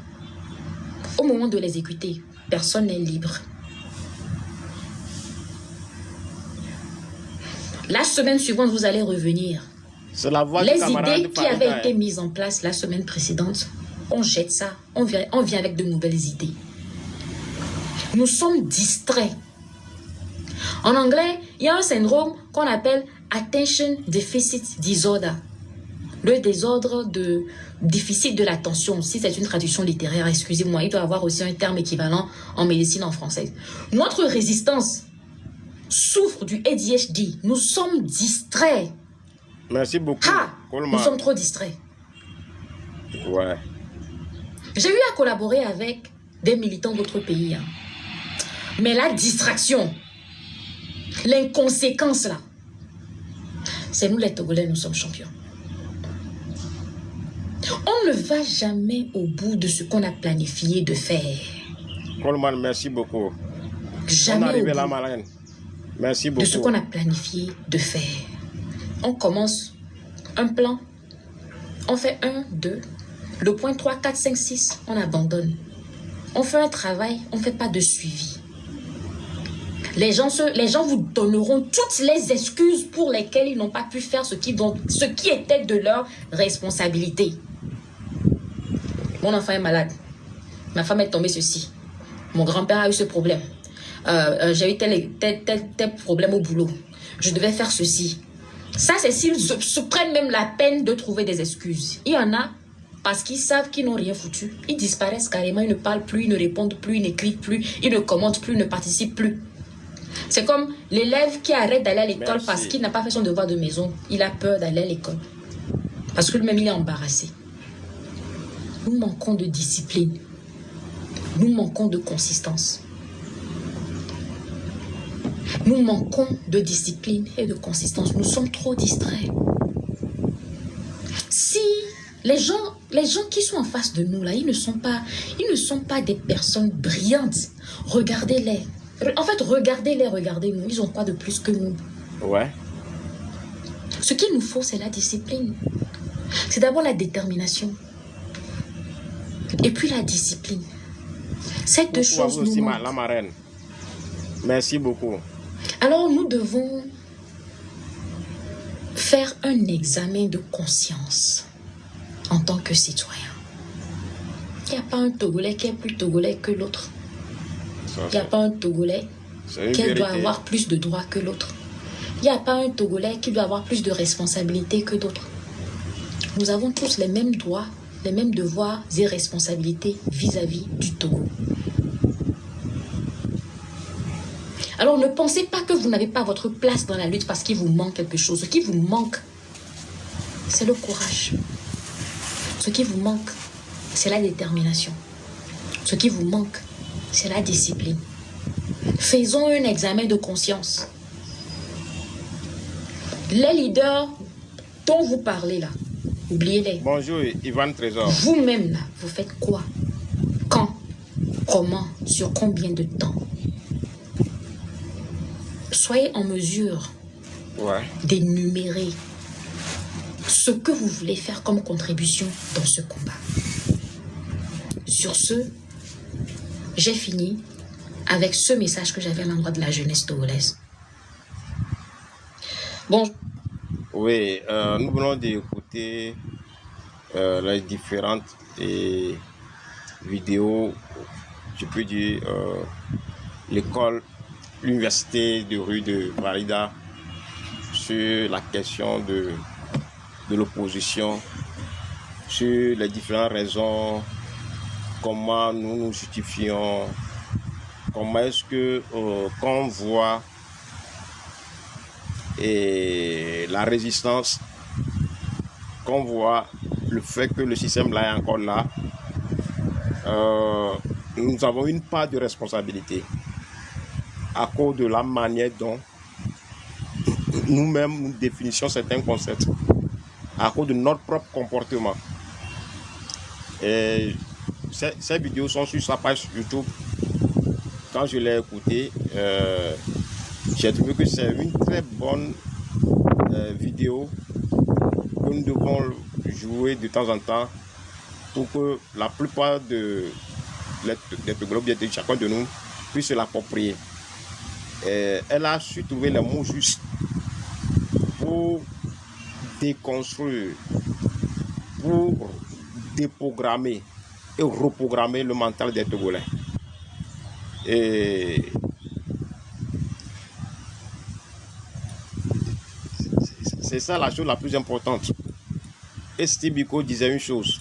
Speaker 2: Au moment de l'exécuter, personne n'est libre. La semaine suivante, vous allez revenir.
Speaker 1: La voix
Speaker 2: les idées qui avaient été mises en place la semaine précédente, on jette ça, on vient avec de nouvelles idées. Nous sommes distraits. En anglais, il y a un syndrome qu'on appelle Attention Deficit Disorder. Le désordre de déficit de l'attention. Si c'est une traduction littéraire, excusez-moi, il doit y avoir aussi un terme équivalent en médecine en français. Notre résistance souffre du ADHD. Nous sommes distraits.
Speaker 1: Merci beaucoup.
Speaker 2: Nous sommes trop distraits.
Speaker 1: Ouais.
Speaker 2: J'ai eu à collaborer avec des militants d'autres pays. Mais la distraction, l'inconséquence là, c'est nous les Togolais, nous sommes champions. On ne va jamais au bout de ce qu'on a planifié de faire.
Speaker 1: Coleman, merci beaucoup.
Speaker 2: Jamais au bout
Speaker 1: merci beaucoup.
Speaker 2: De ce qu'on a planifié de faire. On commence un plan, on fait 1, 2, le point 3, 4, 5, 6, on abandonne. On fait un travail, on ne fait pas de suivi. Les gens vous donneront toutes les excuses pour lesquelles ils n'ont pas pu faire ce qui était de leur responsabilité. Mon enfant est malade. Ma femme est tombée ceci. Mon grand-père a eu ce problème. J'ai eu tel problème au boulot. Je devais faire ceci. Ça, c'est s'ils se prennent même la peine de trouver des excuses. Il y en a, parce qu'ils savent qu'ils n'ont rien foutu. Ils disparaissent carrément, ils ne parlent plus, ils ne répondent plus, ils n'écrivent plus, ils ne commentent plus, ils ne participent plus. C'est comme l'élève qui arrête d'aller à l'école parce qu'il n'a pas fait son devoir de maison. Il a peur d'aller à l'école. Parce que lui-même, il est embarrassé. Nous manquons de discipline. Nous manquons de consistance. Nous manquons de discipline et de consistance. Nous sommes trop distraits. Si les gens qui sont en face de nous, là, ils ne sont pas des personnes brillantes. Regardez-les. En fait, regardez-les, regardez-nous. Ils ont quoi de plus que nous?
Speaker 1: Ouais.
Speaker 2: Ce qu'il nous faut, c'est la discipline. C'est d'abord la détermination. Et puis la discipline. Ces deux choses nous manquent.
Speaker 1: La marraine. Merci beaucoup.
Speaker 2: Alors, nous devons faire un examen de conscience en tant que citoyen. Il n'y a pas un Togolais qui est plus Togolais que l'autre. Il n'y a pas un Togolais qui doit avoir plus de droits que l'autre. Il n'y a pas un Togolais qui doit avoir plus de responsabilités que d'autres. Nous avons tous les mêmes droits, les mêmes devoirs et responsabilités vis-à-vis du Togo. Alors ne pensez pas que vous n'avez pas votre place dans la lutte parce qu'il vous manque quelque chose. Ce qui vous manque, c'est le courage. Ce qui vous manque, c'est la détermination. Ce qui vous manque, c'est la discipline. Faisons un examen de conscience. Les leaders dont vous parlez là, oubliez-les.
Speaker 1: Bonjour, Ivan Trésor.
Speaker 2: Vous-même là, vous faites quoi? Quand? Comment? Sur combien de temps? Soyez en mesure d'énumérer ce que vous voulez faire comme contribution dans ce combat. Sur ce, j'ai fini avec ce message que j'avais à l'endroit de la jeunesse togolaise. Bon.
Speaker 1: Oui, nous venons d'écouter les différentes vidéos, je peux dire, l'école, l'université de rue de Farida sur la question de l'opposition, sur les différentes raisons, comment nous nous justifions, comment est-ce que quand on voit la résistance, qu'on voit le fait que le système là est encore là, nous avons une part de responsabilité à cause de la manière dont nous-mêmes nous définissons certains concepts, à cause de notre propre comportement. Et ces vidéos sont sur sa page YouTube. Quand je l'ai écouté, j'ai trouvé que c'est une très bonne vidéo que nous devons jouer de temps en temps pour que la plupart des Togolais, de chacun de nous, puisse se l'approprier. Elle a su trouver les mots justes pour déconstruire, pour déprogrammer et reprogrammer le mental des Togolais. Et c'est ça la chose la plus importante. Et Steve Biko disait une chose: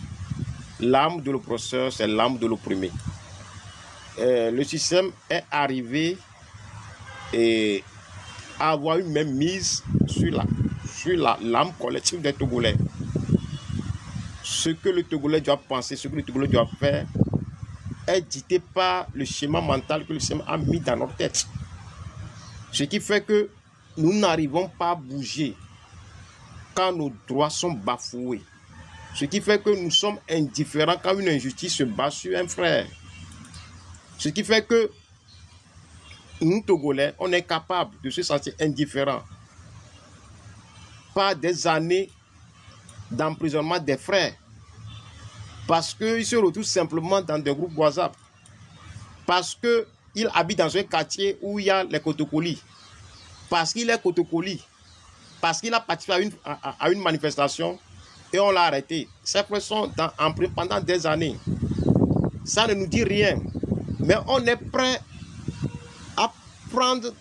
Speaker 1: l'arme de l'oppresseur, c'est l'arme de l'opprimé. Le système est arrivé à avoir une même mise sur l'âme collective des Togolais. Ce que le Togolais doit penser, ce que le Togolais doit faire, est dicté par le schéma mental que le système a mis dans notre tête. Ce qui fait que nous n'arrivons pas à bouger quand nos droits sont bafoués. Ce qui fait que nous sommes indifférents quand une injustice se bat sur un frère. Ce qui fait que nous, Togolais, on est capable de se sentir indifférents par des années d'emprisonnement des frères. Parce qu'ils se retrouvent simplement dans des groupes WhatsApp. Parce qu'ils habitent dans un quartier où il y a les Kotokoli. Parce qu'il est Kotokoli. Parce qu'il a participé à une manifestation et on l'a arrêté. Ces frères sont en prison pendant des années. Ça ne nous dit rien. Mais on est prêt à prendre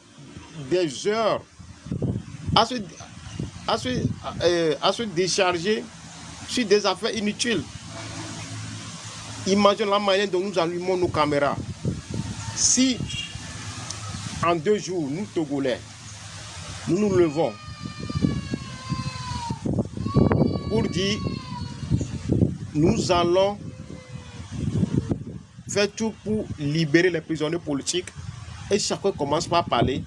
Speaker 1: des heures à se décharger sur des affaires inutiles. Imaginez la manière dont nous allumons nos caméras. Si en 2 jours, nous Togolais, nous nous levons pour dire nous allons faire tout pour libérer les prisonniers politiques et chacun commence par parler,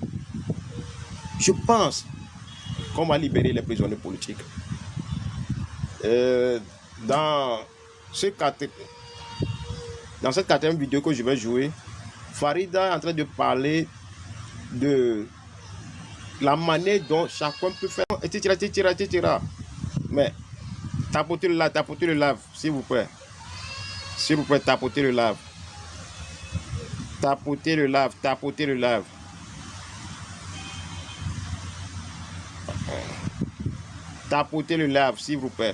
Speaker 1: je pense qu'on va libérer les prisonniers politiques. Dans cette 4e vidéo que je vais jouer, Farida est en train de parler de la manière dont chacun peut faire, etc. Mais tapotez le lave, s'il vous plaît. S'il vous plaît, tapotez le lave. Tapotez le lave. Tapotez le lave, s'il vous plaît,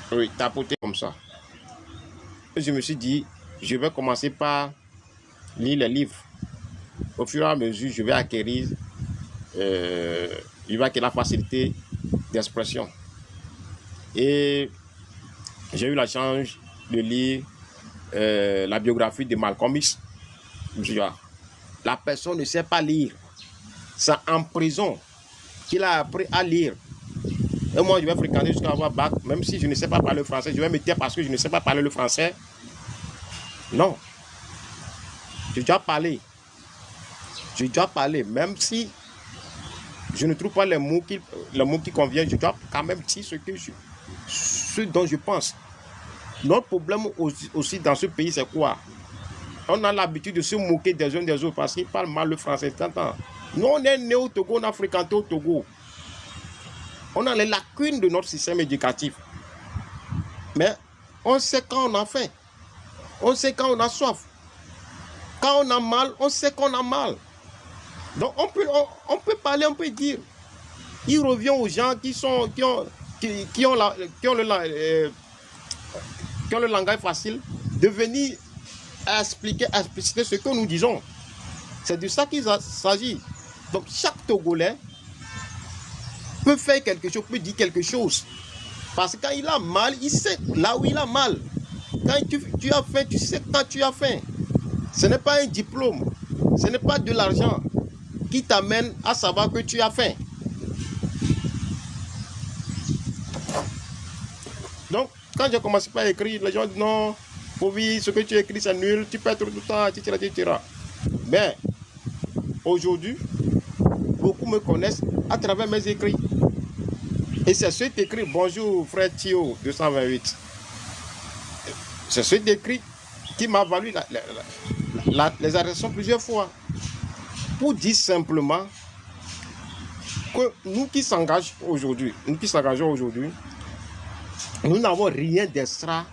Speaker 1: Oui, tapotez comme ça. Je me suis dit, je vais commencer par lire les livres. Au fur et à mesure, je vais acquérir la facilité d'expression. Et j'ai eu la chance de lire la biographie de Malcolm X. La personne ne sait pas lire. C'est en prison qu'il a appris à lire. Et moi, je vais fréquenter jusqu'à avoir bac, même si je ne sais pas parler le français. Je vais me taire parce que je ne sais pas parler le français. Non. Je dois parler. Je dois parler, même si je ne trouve pas les mots qui conviennent. Je dois quand même dire ce dont je pense. Notre problème aussi dans ce pays, c'est quoi? On a l'habitude de se moquer des uns des autres parce qu'ils parlent mal le français. Nous, on est né au Togo, on a fréquenté au Togo. On a les lacunes de notre système éducatif. Mais on sait quand on a faim. On sait quand on a soif. Quand on a mal, on sait qu'on a mal. Donc on peut parler, on peut dire. Il revient aux gens qui ont le langage facile de venir expliciter ce que nous disons. C'est de ça qu'il s'agit. Donc chaque Togolais peut faire quelque chose, peut dire quelque chose. Parce que quand il a mal, il sait là où il a mal. Quand tu as faim, tu sais quand tu as faim. Ce n'est pas un diplôme, ce n'est pas de l'argent qui t'amène à savoir que tu as faim. Donc, quand j'ai commencé par écrire, les gens disent non, oui, ce que tu écris c'est nul, tu perds tout le temps, etc. Mais aujourd'hui, beaucoup me connaissent à travers mes écrits. Et c'est cet écrit, bonjour frère Thio 228. C'est cet écrit qui m'a valu les arrestations plusieurs fois. Pour dire simplement que nous qui s'engageons aujourd'hui, nous n'avons rien d'extra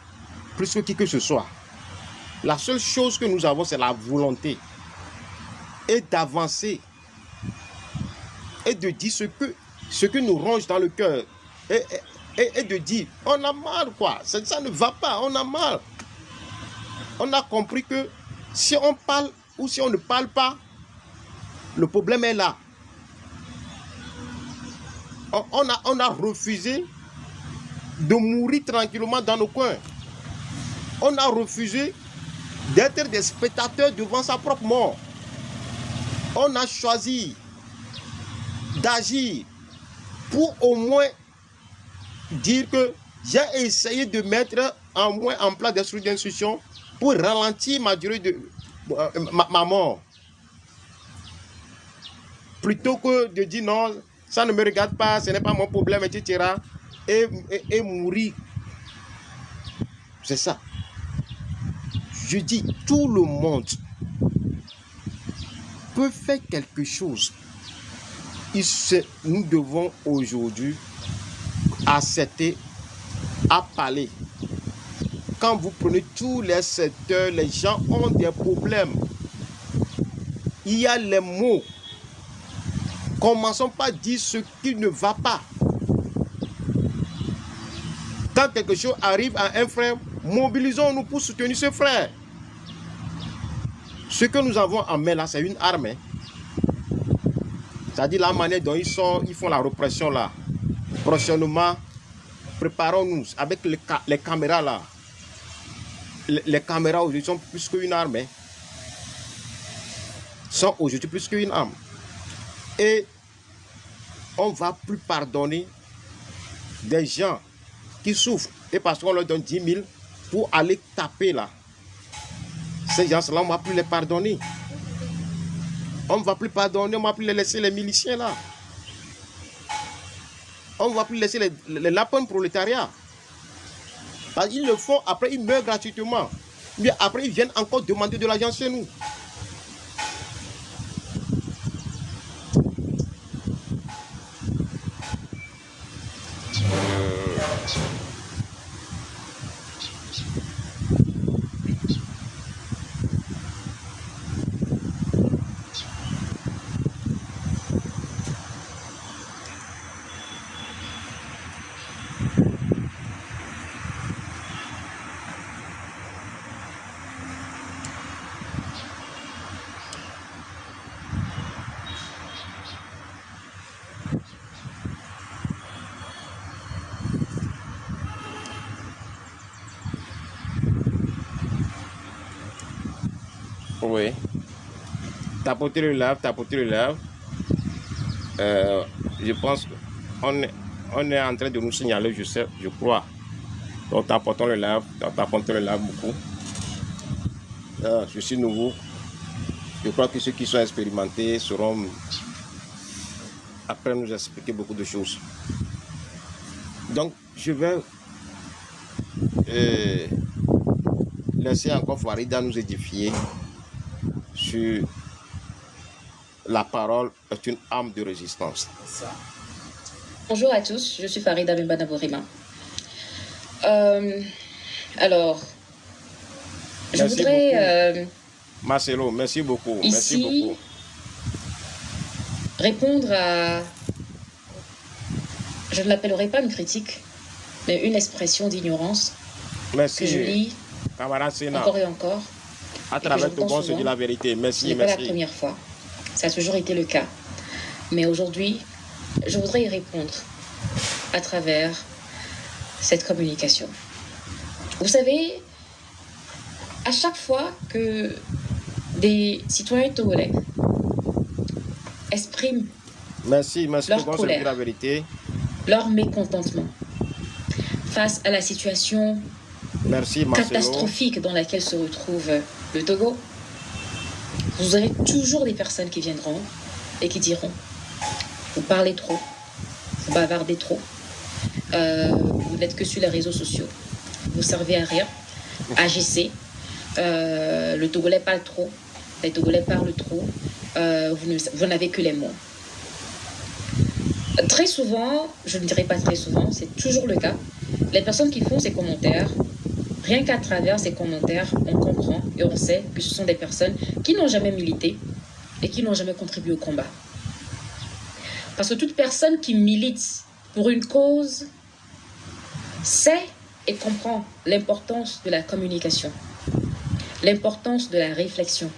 Speaker 1: plus que qui que ce soit. La seule chose que nous avons, c'est la volonté et d'avancer et de dire ce que nous ronge dans le cœur et de dire on a mal quoi, ça ne va pas, on a mal. On a compris que si on parle ou si on ne parle pas, le problème est là. On a refusé de mourir tranquillement dans nos coins. On a refusé d'être des spectateurs devant sa propre mort. On a choisi d'agir pour au moins dire que j'ai essayé de mettre en moins en place des structures d'instruction pour ralentir ma durée de ma mort. Plutôt que de dire non, ça ne me regarde pas, ce n'est pas mon problème, etc. Et mourir. C'est ça. Je dis, tout le monde peut faire quelque chose. Nous devons aujourd'hui accepter à parler. Quand vous prenez tous les secteurs, les gens ont des problèmes. Il y a les mots. Commençons par dire ce qui ne va pas. Quand quelque chose arrive à un frère, mobilisons-nous pour soutenir ce frère. Ce que nous avons en main là, c'est une arme. C'est-à-dire la manière dont ils font la répression là. Prochainement, préparons-nous avec les caméras là. Les caméras aujourd'hui sont plus qu'une arme. Sont aujourd'hui plus qu'une arme. Et on ne va plus pardonner des gens qui souffrent. Et parce qu'on leur donne 10 000 pour aller taper là. Ces gens-là, on ne va plus les pardonner. On ne va plus pardonner, on ne va plus les laisser les miliciens là. On ne va plus laisser les lapins prolétariats. Parce qu'ils le font, après ils meurent gratuitement. Mais après ils viennent encore demander de l'argent chez nous. Oui. Tapoter le lave, tapoter le lave. Je pense qu'on est en train de nous signaler, je crois. Donc tapotons le lave beaucoup. Je suis nouveau. Je crois que ceux qui sont expérimentés sauront après nous expliquer beaucoup de choses. Donc je vais laisser encore Farida nous édifier sur la parole est une arme de résistance.
Speaker 2: Bonjour à tous, je suis Farida Bembanaborima. Alors, je voudrais
Speaker 1: Marcelo, merci beaucoup.
Speaker 2: Ici,
Speaker 1: merci beaucoup.
Speaker 2: Répondre à, je ne l'appellerai pas une critique, mais une expression d'ignorance que je lis encore et encore.
Speaker 1: À travers tout bon, se dit la vérité. Merci,
Speaker 2: ce n'est pas la première fois. Ça a toujours été le cas. Mais aujourd'hui, je voudrais y répondre à travers cette communication. Vous savez, à chaque fois que des citoyens togolais expriment leur colère,
Speaker 1: la vérité,
Speaker 2: leur mécontentement face à la situation catastrophique dans laquelle se retrouve le Togo, vous aurez toujours des personnes qui viendront et qui diront: vous parlez trop, vous bavardez trop, vous n'êtes que sur les réseaux sociaux, vous ne servez à rien, agissez, le Togolais parle trop, les Togolais parlent trop, vous n'avez que les mots. Très souvent, je ne dirais pas très souvent, c'est toujours le cas, les personnes qui font ces commentaires, rien qu'à travers ces commentaires, on comprend et on sait que ce sont des personnes qui n'ont jamais milité et qui n'ont jamais contribué au combat. Parce que toute personne qui milite pour une cause sait et comprend l'importance de la communication, l'importance de la réflexion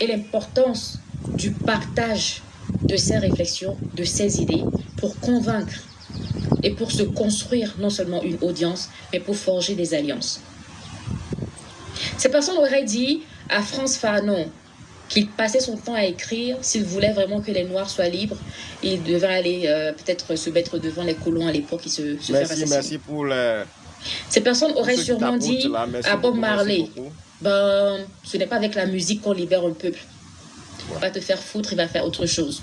Speaker 2: et l'importance du partage de ces réflexions, de ces idées pour convaincre et pour se construire non seulement une audience, mais pour forger des alliances. Ces personnes auraient dit à Frantz Fanon qu'il passait son temps à écrire. S'il voulait vraiment que les Noirs soient libres, il devait aller peut-être se mettre devant les colons à l'époque qui se faire assassiner.
Speaker 1: Merci pour le...
Speaker 2: Ces personnes auraient sûrement dit à Bob Marley, ben, ce n'est pas avec la musique qu'on libère un peuple. Il va te faire foutre, il va faire autre chose.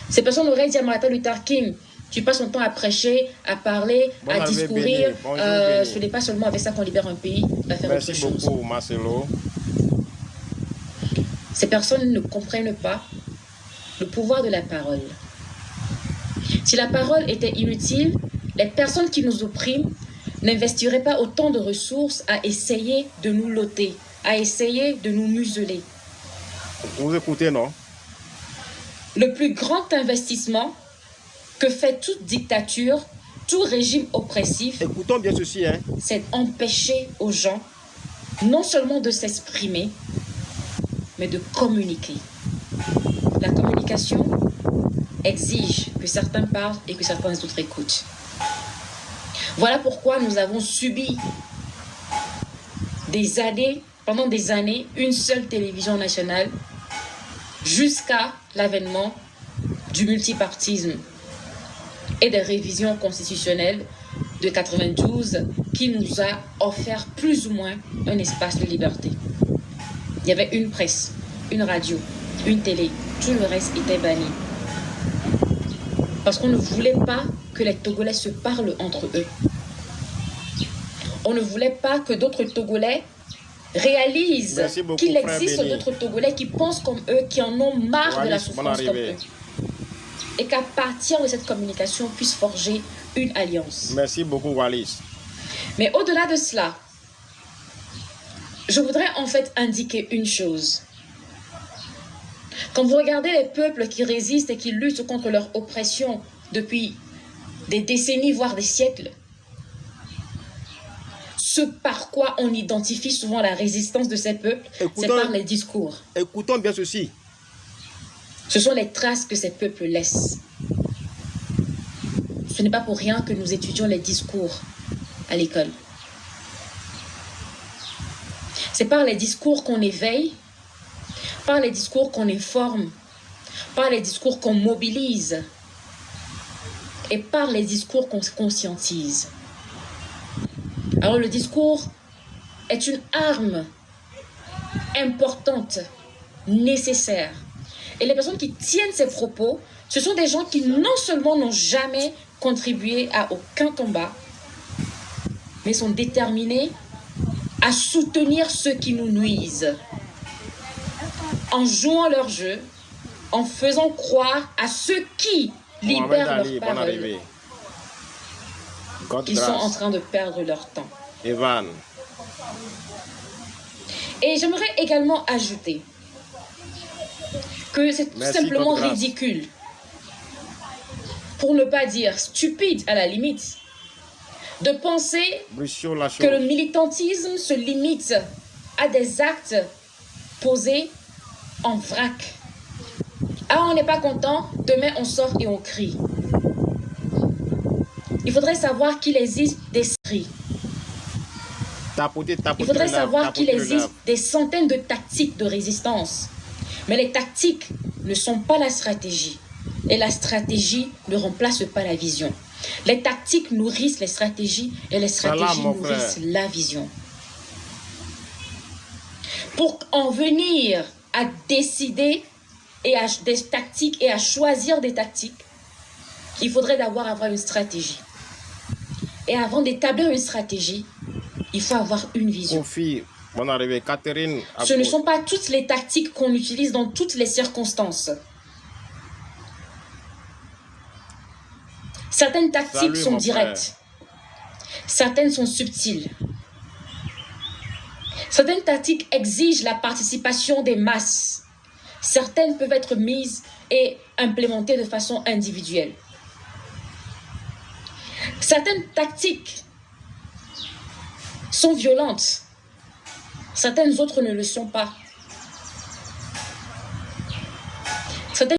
Speaker 2: Ces personnes auraient dit à Martin Luther King, tu passes ton temps à prêcher, à parler, à discourir. Ce n'est pas seulement avec ça qu'on libère un pays, il va faire autre chose.
Speaker 1: Merci beaucoup, Marcelo.
Speaker 2: Ces personnes ne comprennent pas le pouvoir de la parole. Si la parole était inutile, les personnes qui nous oppriment n'investiraient pas autant de ressources à essayer de nous loter, à essayer de nous museler.
Speaker 1: Vous écoutez, non?
Speaker 2: Le plus grand investissement que fait toute dictature, tout régime oppressif,
Speaker 1: écoutons bien ceci, hein,
Speaker 2: c'est empêcher aux gens non seulement de s'exprimer, mais de communiquer. La communication exige que certains parlent et que certains autres écoutent. Voilà pourquoi nous avons subi des années, pendant des années, une seule télévision nationale jusqu'à l'avènement du multipartisme et des révisions constitutionnelles de 92 qui nous a offert plus ou moins un espace de liberté. Il y avait une presse, une radio, une télé, tout le reste était banni. Parce qu'on ne voulait pas que les Togolais se parlent entre eux. On ne voulait pas que d'autres Togolais réalisent qu'il existe d'autres Togolais qui pensent comme eux, qui en ont marre de la souffrance comme eux. Et qu'à partir de cette communication, puisse forger une alliance.
Speaker 1: Merci beaucoup, Wallis.
Speaker 2: Mais au-delà de cela, je voudrais en fait indiquer une chose. Quand vous regardez les peuples qui résistent et qui luttent contre leur oppression depuis des décennies, voire des siècles, ce par quoi on identifie souvent la résistance de ces peuples, c'est par les discours.
Speaker 1: Écoutons bien ceci.
Speaker 2: Ce sont les traces que ces peuples laissent. Ce n'est pas pour rien que nous étudions les discours à l'école. C'est par les discours qu'on éveille, par les discours qu'on informe, par les discours qu'on mobilise et par les discours qu'on conscientise. Alors le discours est une arme importante, nécessaire. Et les personnes qui tiennent ces propos, ce sont des gens qui non seulement n'ont jamais contribué à aucun combat, mais sont déterminés à soutenir ceux qui nous nuisent, en jouant leur jeu, en faisant croire à ceux qui libèrent leurs paroles qu'ils sont en train de perdre leur temps.
Speaker 1: Evan.
Speaker 2: Et j'aimerais également ajouter que c'est tout simplement ridicule, pour ne pas dire stupide à la limite, de penser que le militantisme se limite à des actes posés en vrac. Ah, on n'est pas content, demain on sort et on crie. Il faudrait savoir qu'il existe des cris. Il faudrait savoir qu'il existe des centaines de tactiques de résistance. Mais les tactiques ne sont pas la stratégie. Et la stratégie ne remplace pas la vision. Les tactiques nourrissent les stratégies et les stratégies nourrissent la vision. Pour en venir à décider et à des tactiques et à choisir des tactiques, il faudrait d'abord avoir une stratégie. Et avant d'établir une stratégie, il faut avoir une vision. Ce ne sont pas toutes les tactiques qu'on utilise dans toutes les circonstances. Certaines tactiques sont directes. Certaines sont subtiles. Certaines tactiques exigent la participation des masses. Certaines peuvent être mises et implémentées de façon individuelle. Certaines tactiques sont violentes. Certaines autres ne le sont pas.